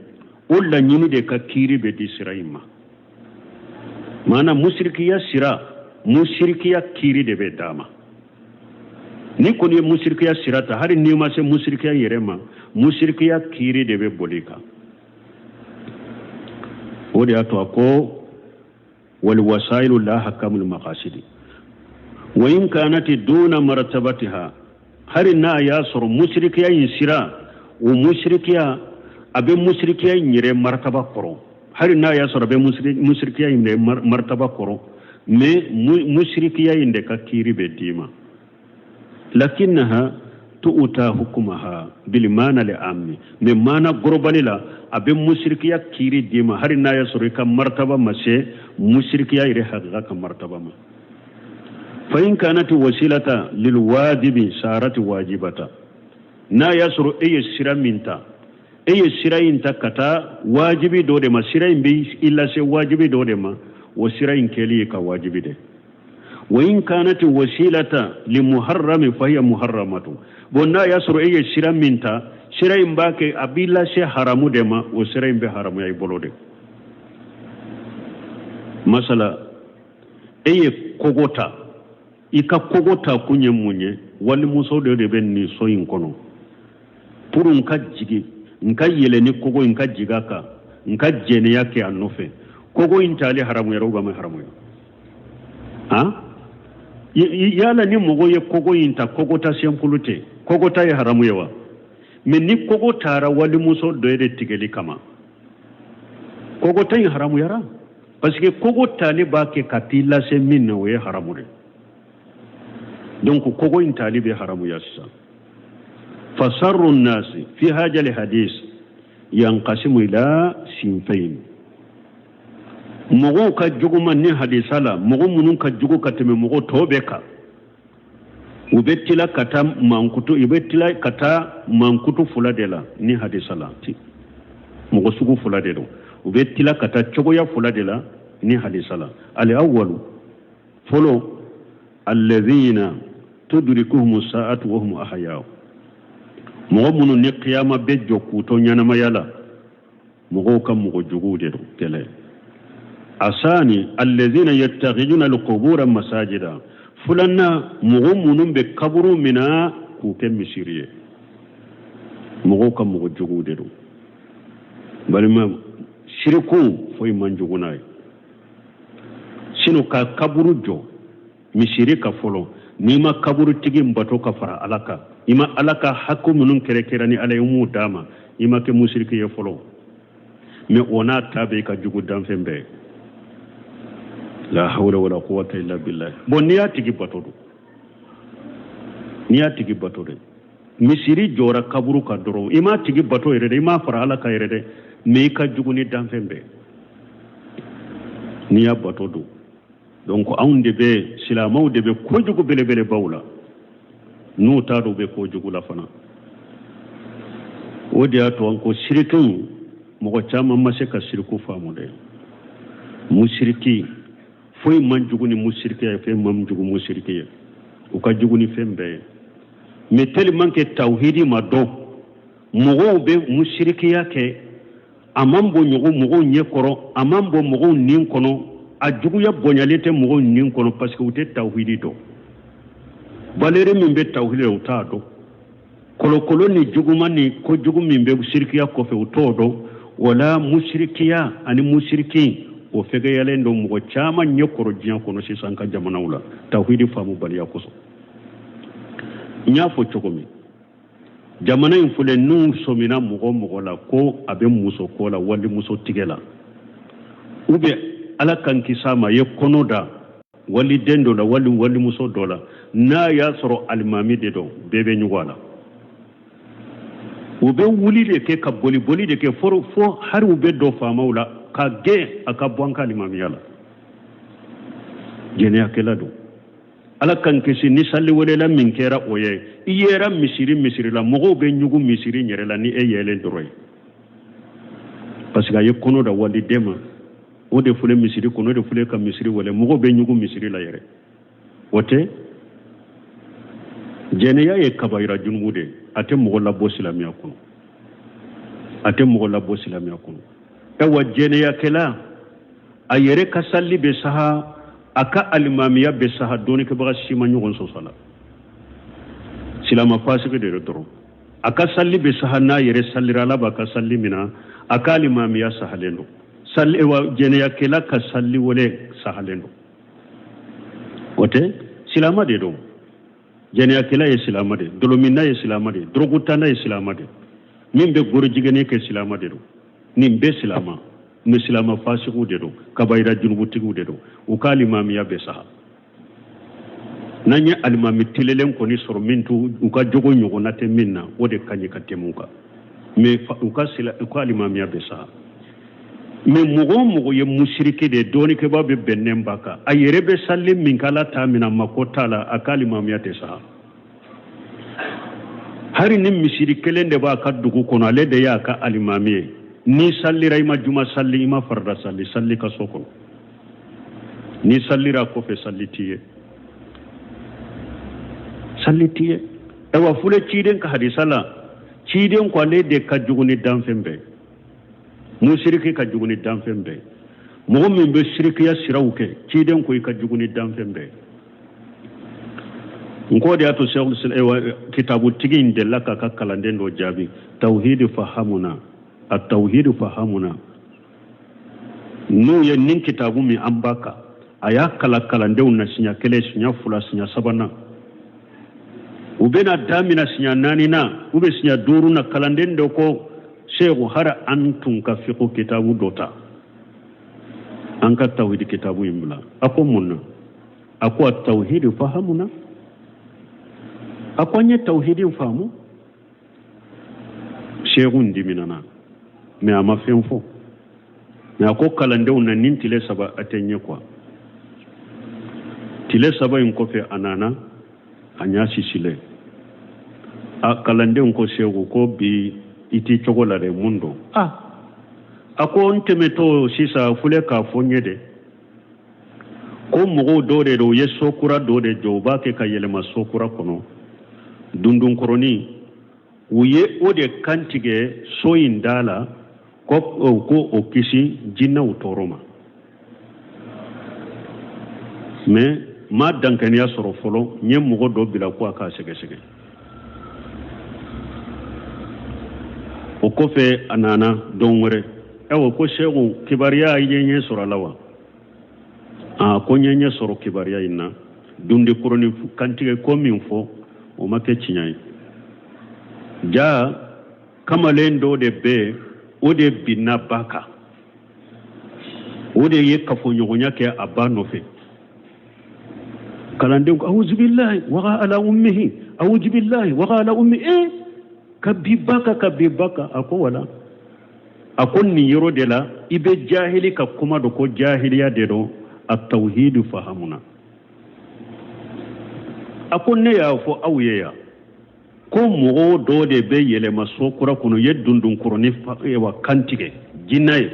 o la nyini de ka kiri be di sira imma mana musrikiya kiri de be dama ni koni ye musrikiya sirata hari ni ma se musrikiya yerema musrikiya kiri de be bolika ودي أتوقو والوسائل لا حكم المقاصد وإن كانت دون مرتبتها هل النا ياسر مشرك ينسرا ومشرك أبي مشرك ينير مرتبة قرو هل النا ياسر أبي مشرك ينير مرتبة قرو مشرك ينير كثير بديما لكنها تؤتى حكمها بالمعنى العام من معنى غربالي لا أبي مشرك يكيري ديما هل النا ياسر كمرتبة مسي مشرك ينير حقا كمرتبة ما فإن كانت وسيلة للواجب صارت واجبة نا يسر أي سيرا منتا أي سيرا انتا كتا واجبي دودما سيرا بي إلا سي واجبي دودما وسيرا كلي كواجبي دي وإن كانت وسيلة لمحرم فهي محرمة بنا يسر أي سيرا منتا سيرا باكي أبيلا سي حرام دما وسيرا بي حرام يبولو دي مثلا أي كوغوتا ika kogota kunye munye wali muso de ben ni soyin kono puru nka jigi nka yele ni kogo nka jigaka nka jene yake anofe kogo intali haramu ya roba ma haramu ha yala ni mogo ye kogo inta kogota sempulute kogota ya haramu yawa men ni kogo tara wali muso de tigeli kama kogota ya haramu yara parce que kogo tali ba ke katila se minna we haramu de donc kogo in talibe haramu yassa fasarru an-nas fi hadha al-hadith yanqasimu ila sinfayn mogo ka juguma ni hadisala mogo munun ka jugu kateme mogo tobeka ubettila kata mankutu ibettila kata mankutu fuladela ni hadisala ti mogo sugu fuladelo ubettila kata chogo ya fuladela ni hadisala al-awwalu folo alladhina tudrikuhum as-sa'atu wa hum ahya mogo munu ni qiyama be jokku to nyana mayala mogo kam mogo jugude do tele asani alladhina yattakhiduna al-qubur masajida fulanna mogo munu be kaburu mina ku ke misiriye mogo kam mogo jugude do balima shirku foy manjugunay sino ka kaburu jo misirika folo nima kaburu tigi mbato ka fara alaka ima alaka hakku munun kere ni alayumu dama ima ke musiriki ye folo me ona tabe ka jugu danfembe la hawla wala quwwata illa billah bon niya tigi bato de misiri jora kaburu ka doro ima tigi bato yere ima fara alaka yere de me ka jugu ni danfembe niya bato do donc on debe silamaw debe ko jugu bele bawla nu taado be ko jugu la fana wodi ato anko shirikin mo chama mase ka shirku famude mushriki foy man jugu ni mushriki ya fe mam jugu mushriki ya o ka jugu ni fembe me tellement que tawhidi ma do mo be mushriki yake amambo nyugo mo nyekoro amambo mo nin kono a juguya bonyalete mogo nin kono parce que ute tawhidi do balere min be tawhidi o ta do kolokolo ni juguma ni ko jugu min be shirkiya ko fe uto do wala mushrikiya ani mushriki o fege yalendo mogo chama nyokoro jian kono si sanka jamana wala tawhidi famu baliya ko so nya fo chokomi jamana infule nu somina mogo la ko abe muso ko la wali muso tigela ube ala kan kisama ye konoda wali dendo la wali muso dola na yasro almami de do bebe nyugala ube wuli de ke ka boli de ke fo har ube do famawla ka ge aka bwanka almami yala jene akela do ala kan kisi ni salli wala la min kera oye iyera misiri la mogo be nyugu misiri nyere la ni e yele ndoroy parce que ye konoda wali dema o de fule misiri kono de fule ka misiri wala mogo be nyugu misiri la yere wote jene ya ye kabaira junmude ate mogo la bosilamiya kono ewa jene ya kela ayere kasalli be saha aka alimamiya be saha doni ke baga sima nyugon so sala silama fasike de retro aka salli be saha na yere sallira la ba ka salli mina aka alimamiya sahalendo salli wa jene yakela ka salli wole sahalendo ote silama de do jene yakela ye silama de dolomina ye silama de drogutana ye silama de min be goro jigene ke silama de do nin be silama mi silama fasiku de do kabayra junubutigu de do o kalimamiya be saha nanya alimami tilelen ko ni soro mintu uka jogo nyogo nate minna wode kanyi katemuka me uka sila uka alimamiya be saha me mugo ye mushrike de doni ke babe bennen baka ayere be sallim min kala tamina makotala akali mamiya te saha hari ni mushrikelen de ba ka dugu kono ale de ya ka alimamiye ni sallira ima juma salli ima farda salli ka soko ni sallira ko fe sallitiye ewa fule ciden ka hadisala ciden ko ale de ka juguni danfembe musiriki ka juguni danfembe mo min be shirkiya sirawke ciden ko ka juguni danfembe ngode ato shaykhul islam kitabu tigin de laka ka kalanden do jabi tauhid fahamuna at-tauhid fahamuna no ya nin kitabu mi ambaka aya kala kalande na sinya kele sinya fula sinya sabana ubena damina sinya nani na ube sinya duru na kalanden do ko sheikhu hara antun ka fiqhu kitabu dota anka tauhid kitabu imbla ako munna ako at-tauhid fahamuna akwanye tauhidin famu sheikhu ndiminana me ama fenfo me ako kalande na nintile saba atenye kwa tile saba inkofe anana anya sisile a kalande ko sheikhu ko bi iti chokolare mundo ako ntemeto sisa fule ka fonyede ko mugo dore do yeso kura dore joba ke kayele masokura kono dundun koroni uye ode kantige soyindala ko okisi jinna utoroma me ma dankaniya soro folo nye mugo do bila ko aka sege o kofe anana donwere ewo ko shegu kibariya yenye soro lawa ko nyenye soro kibariya inna dundi koroni kantige ko minfo o make cinyai ja kamalendo de be o de binna baka o de ye kafo nyogonya ke abano fe kalande ko a'udhu billahi wa ala ummihi a'udhu billahi wa ala ummi kabibaka ako wala akon ni yoro de la ibe jahili ka kuma do ko jahiliya de do at-tauhid fahamuna akon ne ya fo awyeya ko mo do de be yele masokura kuno yeddundun kuroni wa kantige jinay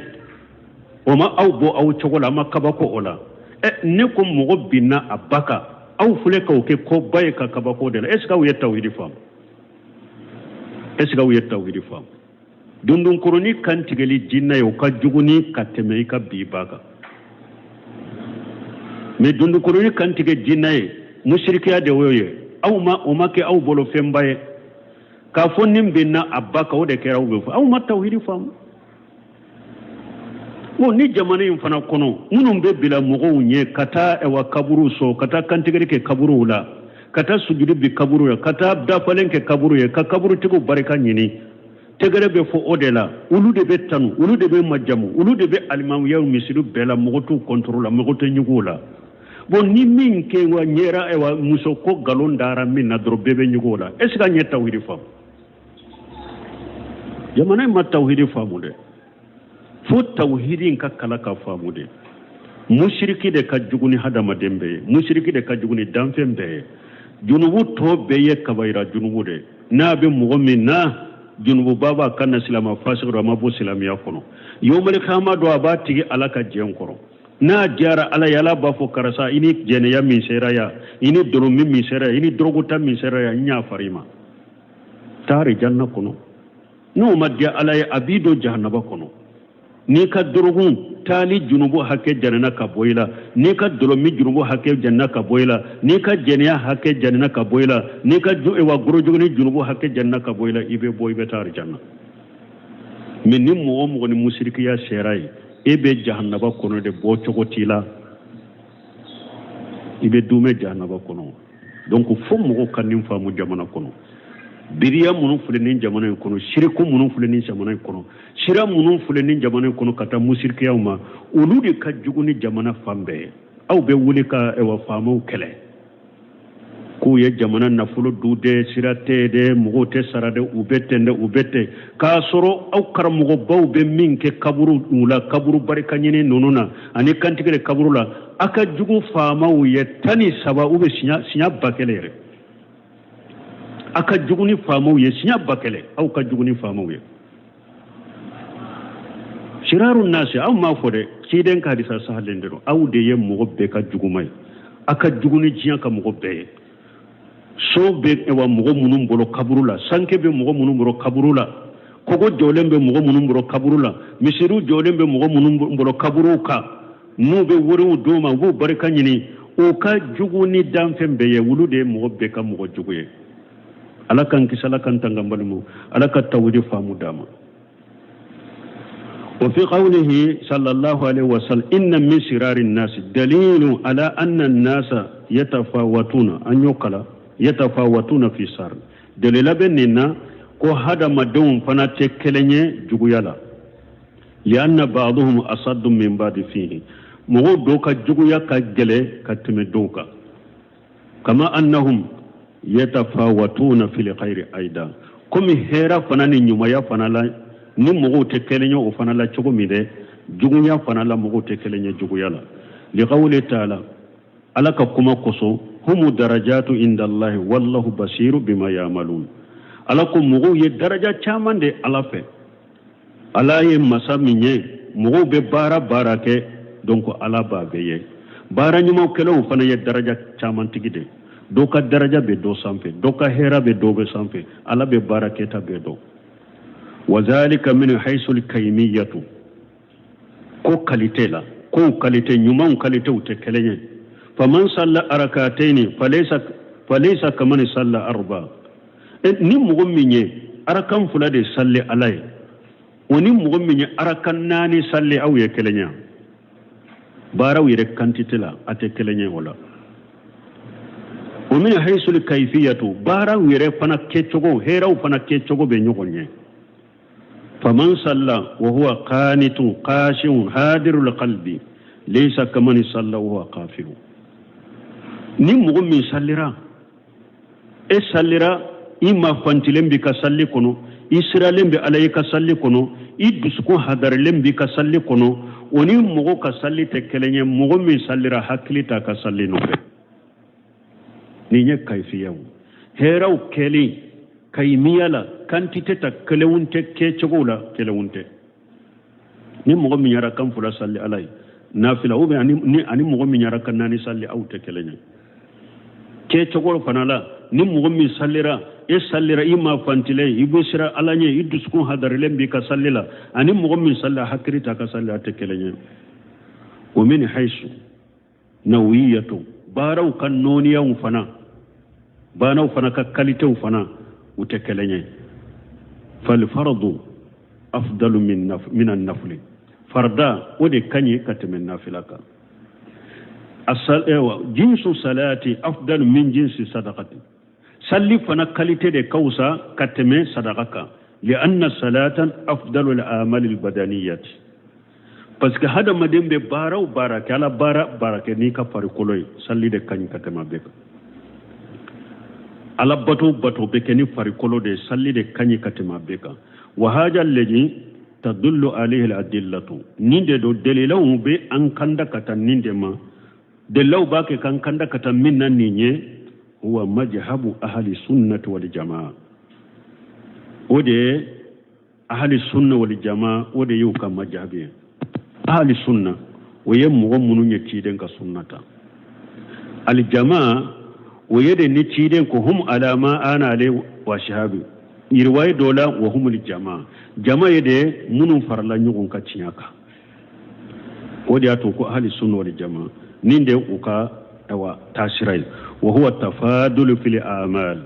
o ma awbo aw chogola makabako ola ne ko mo binna abaka aw fule ka o ke ko baye ka kabako de la est-ce que wu tawhid fam dundun kuroni kantigeli jinay o ka juguni kateme ka bibaka me dundun kuroni kantige jinay mushrikiya de woye aw ma o make aw bolo fembaye ka fonnim binna abaka o de kera ube aw ma tawhid fam wo ni jamana yin fana kono munum be bila mugo nye kata e wa kaburu so kata kantigeri ke kaburu la kata sujudi bi kaburu ya kata dafalen ke kaburu ya ka kaburu tigo baraka nyini tegere be fo odela ulu de be tanu ulu de be majamu ulu de be alimamu ya misidu bela mugotu contrôle mugotu nyugola bon ni min ke wa nyera e wa musoko galon dara min na dro bebe nyugola est ce que nya tawhid fam jamana ma tawhid famude fo tawhidin ka kala ka famude mushriki de ka juguni hadama dembe mushriki de ka juguni damfembe junubu to beye kabaira junubu de na be mu'min na junubu baba kana silama fasiru ma bo silamiya kono yomale khama do abati alaka jen koro na jara ala yala ba fo karasa ini jene ya min seraya ini dolo min seraya ini droguta min seraya nya farima tare janna kono no madya ala ya abido jahannaba kono ni ka drogun tali junubu hakke janna ka boyla ni ka dolo mi junubu hakke janna ka boyla ni ka jeniya hakke janna ka boyla ni ka jo e wa goro jogni junubu hakke janna ka boyla ibe boy be tare janna min ni mo ni mushriki ya seray ebe jahannaba kono de bo cogotila ibe dume jahannaba kono donc fo mogo kanin faamu jamana kono biriya munun fulenin jamana kono shirku munun fulenin jamana kono shira munun fulenin jamana kono kata musirkiyaw ma olu de ka juguni jamana fambe aw be wuli ka ewa faamu kele ku ye jamana nafulo dude sirate de mogo te sarade ubete ka soro aw karamogo baw be min ke kaburu ula kaburu barika nyini nonuna ani kantigere kaburu la aka jugu faamaw ye tani saba ube sinya bakele aka juguni faamaw ye sinya bakele aw ka juguni faamaw ye shirarun nasi aw ma fode kiden ka disa sahalendero aw de ye mogo be ka jugumay aka juguni jiya ka mogo be so be ewa mogo munun bolo kaburu la sanke be mogo munun bolo kaburu la kogo jolen be mogo munun bolo kaburu la misiru jolen be mogo munun bolo kaburu ka nu be woro doma bu barka nyini o ka juguni danfen be ye wulude mogo be ka mogo juguye ala kan kisala kan tangambalmu ala ka tawdi famu dama وفي قوله صلى الله عليه وسلم إن من شرار الناس دليل على أن الناس يتفاوتون أن يقال يتفاوتون في سار دليل بأننا كو هذا مدوم فنتكلني جويالا لأن بعضهم أصد من بعض فيه مغو دوكا جويا كجلي كتمدوكا كما أنهم يتفاوتون في الخير أيضا كم هيرا فناني نيومايا فنالا ni mogo te kelenyo o fana la cogo mi de jugunya fana la mogo te kelenyo juguya la li qawli ta'ala alaka kuma koso humu darajatu inda Allah wallahu basiru bima ya'malun alako mogo ye daraja chaman de alafe alaye masaminye mogo be bara ke donc ala ba beye bara nyuma kelo fana ye daraja chaman tigide doka daraja be do sampe doka hera be do be sampe ala be baraketa be do وذلك من حيث الكيمية كو كاليتي لا كو كاليتي نيومان كاليتي وتكلني فمن صلى ركعتين فليس كمن صلى أربع ني مغمني أركان فلا دي صلي عليه وني مغمني أركان ناني صلي أو يكلني باراو يركانتي لا أتكلني ولا ومن حيث الكيفية باراو يرفنا كيتشوغو هيراو فنا كيتشوغو بنيوغوني فمن صلى وهو قانت قاشع هادر القلب ليس كمن صلى وهو قافل ني مغمي صليرا اي صليرا اما فانتلم بك صلي كنو اسرالم عليك صلي كنو ادسكو هادر لم بك صلي كنو وني مغو كصلي تكلني مغمي صليرا حكلي تا كصلي نو ني كيفيه هيراو كلي كيميالا quantité ta kelewunte ke chogola kelewunte ni mogo mi yara kan fula salli alai nafila ube ani mogo mi yara kan nani salli awte kelenya ke chogol fanala ni mogo mi sallira e sallira ima fantile ibusira alanye idusku hadarile bi ka sallila ani mogo mi salla hakrita ka salli ate kelenya wa min haysu nawiyatu barau kan noniya ufana bana ufana ka kalite ufana ute kelenya فالفرض أفضل من النفل فردا ودي كني كتم النافلة جنس صلاة أفضل من جنس صدقة صلي فنا كاليتي دي كوسا كتم صدقك لأن الصلاة أفضل الأعمال البدنية باسكو هذا مدين بي بارا وبارك على بارك نيكا فاريكولوي صلي دي كني كتم بك ala bato bekeni farikolo de salli de kanyi katima beka wa haja alladhi tadullu alayhi al-adillatu ninde do dalilaw be an kanda kata ninde ma delaw ba ke kan kanda kata minna ninye huwa majhabu ahli sunnati wal jamaa ode ahli sunna wal jamaa ode yu kam majhabi ahli sunna waye mo munu nyeti den ka sunnata al jamaa ويد نتيدن كهم على ما أنا عليه وشهابي يرواي دولا وهم الجماعة جماعة يد منو فرلا نيوكم كتشياكا ودي أتوكو أهل السنة والجماعة نيندي وكا أوا تاشراي وهو التفاضل في الأعمال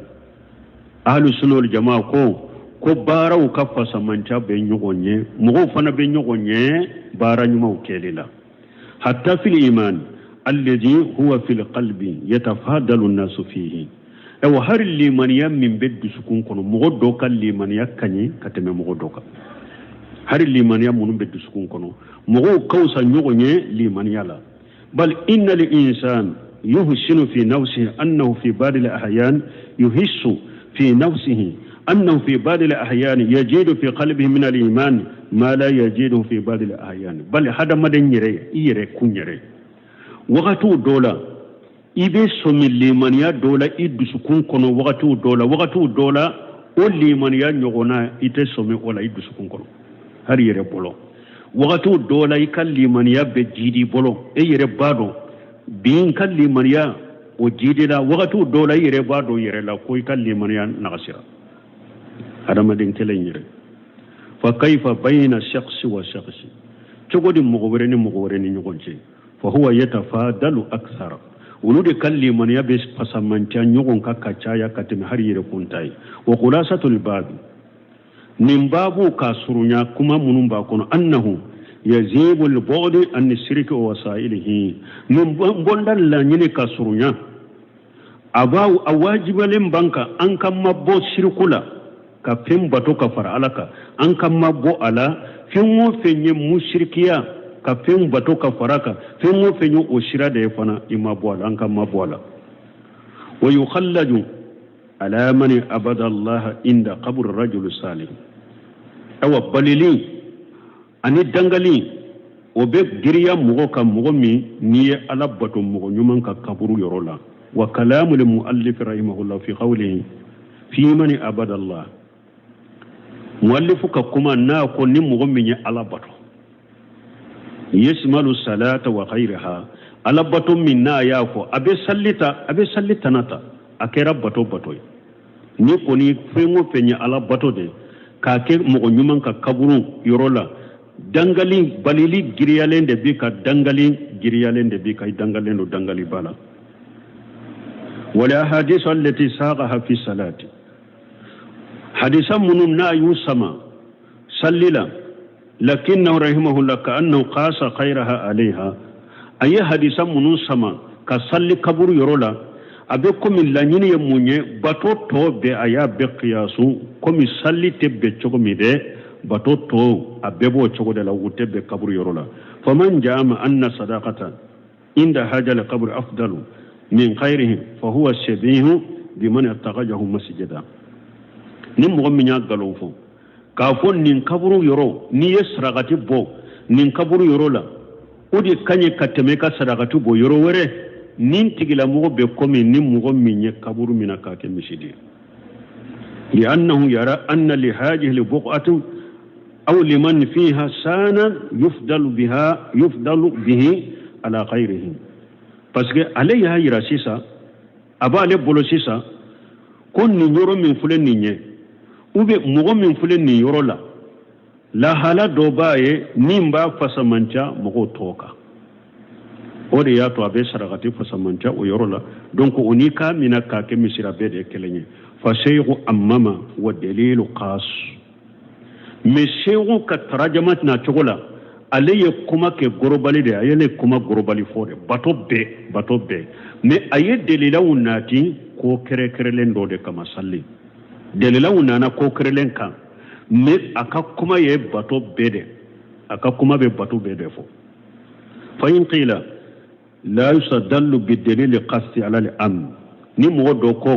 أهل السنة والجماعة كو ko baaraw ka fasamanta be ɲɔgɔn ye mɔgɔw fana be ɲɔgɔn ye baara ɲumanw kɛli la hatta fil iman alladhi huwa fil qalbi yatafadalu an-nasu fihi wa har limaniya min be dusukun kono mɔgɔ dɔ ka limaniya kaɲi ka tɛmɛ mɔgɔ dɔ kan har limaniya minnu be dusukun kono mɔgɔw kawsa ɲɔgɔn ye limaniya la bal inna lil insan yuhsinu fi nafsihi annahu fi ba'd al ahyan yuhissu fi nafsihi أنه في بعض الأحيان يجد في قلبه من الإيمان ما لا يجده في بعض الأحيان بل هذا ما دنيره يره كنيره وقتو دولا إبه سومي لمنيا دولا إدسكون كنو وقتو دولا أو لمنيا نيغونا إته سومي ولا إدسكون كنو هري يره بولو وقتو دولا يكال لمنيا بجيدي بولو يره بادو بين كال لمنيا وجيدي لا وقتو دولا يره بادو يره لا كوي كال لمنيا نغسرا هذا ما دين تلينير فكيف بين الشخص والشخص تقول مغورني نيغونشي فهو يتفادل أكثر ولود كلي من يبس فسمانتيا نيغون كاكاچايا كاتم هرير كونتاي وخلاصة الباب نمبابو كاسرونيا كما منومبا كون أنه يزيب البعد عن الشرك ووسائله نمبوندان لا نيني كاسرونيا أباو أواجب لمبانكا أنكا مبو شركولا ka fen bato ka fara alaka an kan mabbo ala fen wo fenye mushrikiya ka fen bato ka faraka fen wo fenye o shira da yafana imabbo ala an kan mabbo ala wa yukhallaju ala man abada Allah inda qabr rajul salih awa balili ani dangali o be giriya mugo kan mugo mi ni ala bato mugo nyuman ka kaburu yorola wa kalamul muallif rahimahullah fi qawlihi fi man abada Allah muallifuka kuma na ko ni mugo min ala bato yasmalu salata wa ghayraha ala bato min na ya ko abe sallita nata akera bato ni ko ni fengo fenya ala bato de ka ke mugo nyuman ka kaburu yorola dangali balili giriyalende bi ka dangali giriyalende bi ka dangalendo dangali bala wala hadith allati saqaha fi salati حديثا من نا يسمى سللا لكنه رحمه الله كأنه قاس خيرها عليها أي حديثا من سما كسل كبر يرولا أبيكم اللانين يموني باتو تو بي أيا بقياسو كمي سلي تبي تشوكمي دي باتو تو أبيبو تشوكو دي لو تبي كبر يرولا فمن جام أن صداقة عند هذا القبر أفضل من خيره فهو شبيه بمن اتخذه مسجدا ni mɔgɔ min y'a galon fɔ k'a fɔ nin kaburu yɔrɔ n'i ye sarakati bɔ nin kaburu yɔrɔ la o de ka ɲi ka tɛmɛ ka sarakati bɔ yɔrɔ wɛrɛ nin tigilamɔgɔ bɛ komi ni mɔgɔ min ye kaburu min na k'a kɛ misidi ye li'annahu yara anna li hadhihi al-buq'ati aw liman fiha sana yufdalu bihi ala ghayrihi parce que ale y'a yira sisan a b'ale bolo sisan ko nin yɔrɔ min filɛ nin ye ube mɔgɔ min filɛ nin yɔrɔ la lahala dɔ b'a ye min b'a fasamanca mɔgɔw tɔgɔ kan o de y'a to a bɛ sarakati fasamanca o yɔrɔ la donc o n'i k'a minɛ k'a kɛ misira bɛɛ de ye kelen ye fa seyiku amama wa dalilu qas mais seyiku ka tarajama na cogo la ale ye kuma kɛ gorobali de ale ye kuma gorobali fɔ de bato bɛɛ mais a ye dalilaw nati ko kɛrɛkɛrɛlen dɔ de kama salli dalilaw nana ko kɛrɛlen kan mais a ka kuma ye bato bɛɛ de a ka kuma bɛ bato bɛɛ de fɔ fa in qila la yusadallu bidalil qasti ala al-amn ni mɔgɔ dɔ ko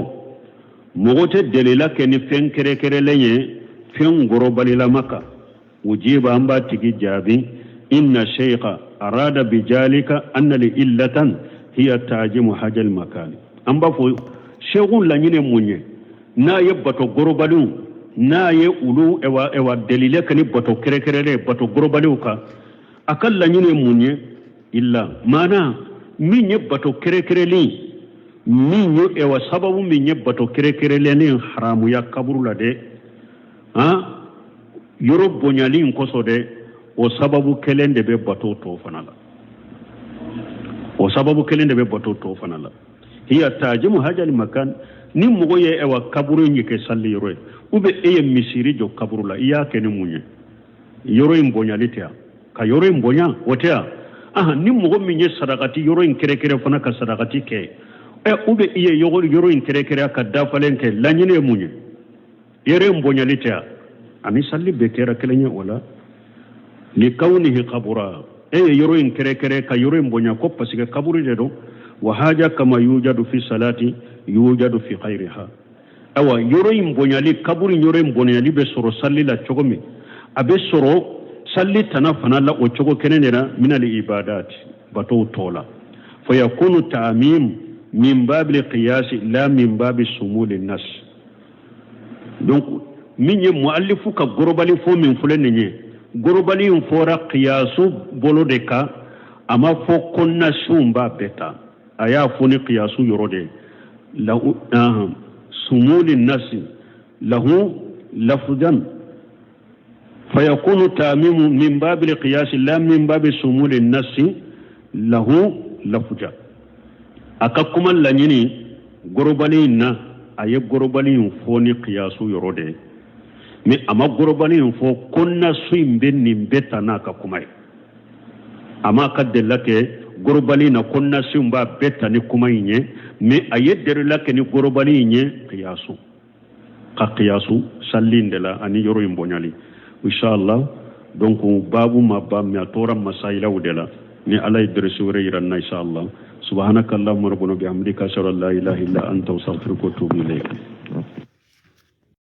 mɔgɔ tɛ dalila kɛ ni fɛn kɛrɛkɛrɛlen ye fɛn gorobalilama kan ujiba an b'a tigi jaabi inna shaykha arada bijalika anna li illatan hiya tajimu hajal makani an b'a fɔ shekun laɲini mun ye n'a ye bato gorobaliw n'a ye olu ewa dalile kɛ ni bato kɛrɛkɛrɛlen bato gorobaliw kan a ka laɲini mun ye illa mana min ye bato kɛrɛkɛrɛlen min ye ewa sababu min ye bato kɛrɛkɛrɛlen haramuya kaburu la dɛ yɔrɔ bonyali kosɔn dɛ o sababu kelen de bɛ bato tɔ fana la o sababu kelen de bɛ bato tɔ fana la hiya tajimu hajal makan ni mogo ye ewa kaburu ni ke salli yoro ube eye misiri jo kaburu la iya ke ni munye yoro imbonya litia ka yoro imbonya wotea ni mogo minye sadakati yoro inkere kere fana ka sadakati ke ube iye yoro inkere kere ka dafalen ke lanyine munye yere imbonya litia ani salli bekera kelenya wala li kaunihi qabura yoro inkere kere ka yoro imbonya ko pasike kaburu de do wa haja kama yujadu fi salati yujadu fi ghairiha awa yoro imbonyali kaburi yoro imbonyali be soro salli la chogomi abe soro salli tanafana la o chogo kenenera min al ibadat bato tola fa yakunu ta'mim min bab al qiyas la min bab sumul an nas donc minye muallifu ka gorobali fo min fulene nye gorobali fora qiyasu bolo de ka ama fo konna sumba beta aya foni qiyasu yorode lahu سمول الناس له لفظا فيكون تاميم من باب القياس لا من باب سمول الناس له لفظا أكاكما لنيني غربالين أي غربالين فوني قياس يرودي مي أما غربالين فو كنا سوين بني بيتنا كاكما أما قد لك gorobali na konna simba beta ni kumainye me ayedere la ke ni gorobali nye qiyasu sallindela ani yoro imbonyali inshallah donc babu mabba mi atora masaila udela ni alay dresure iranna inshallah subhanakallahumma rabbana bihamdika ashhadu an la ilaha illa anta astaghfiruka wa atubu ilayk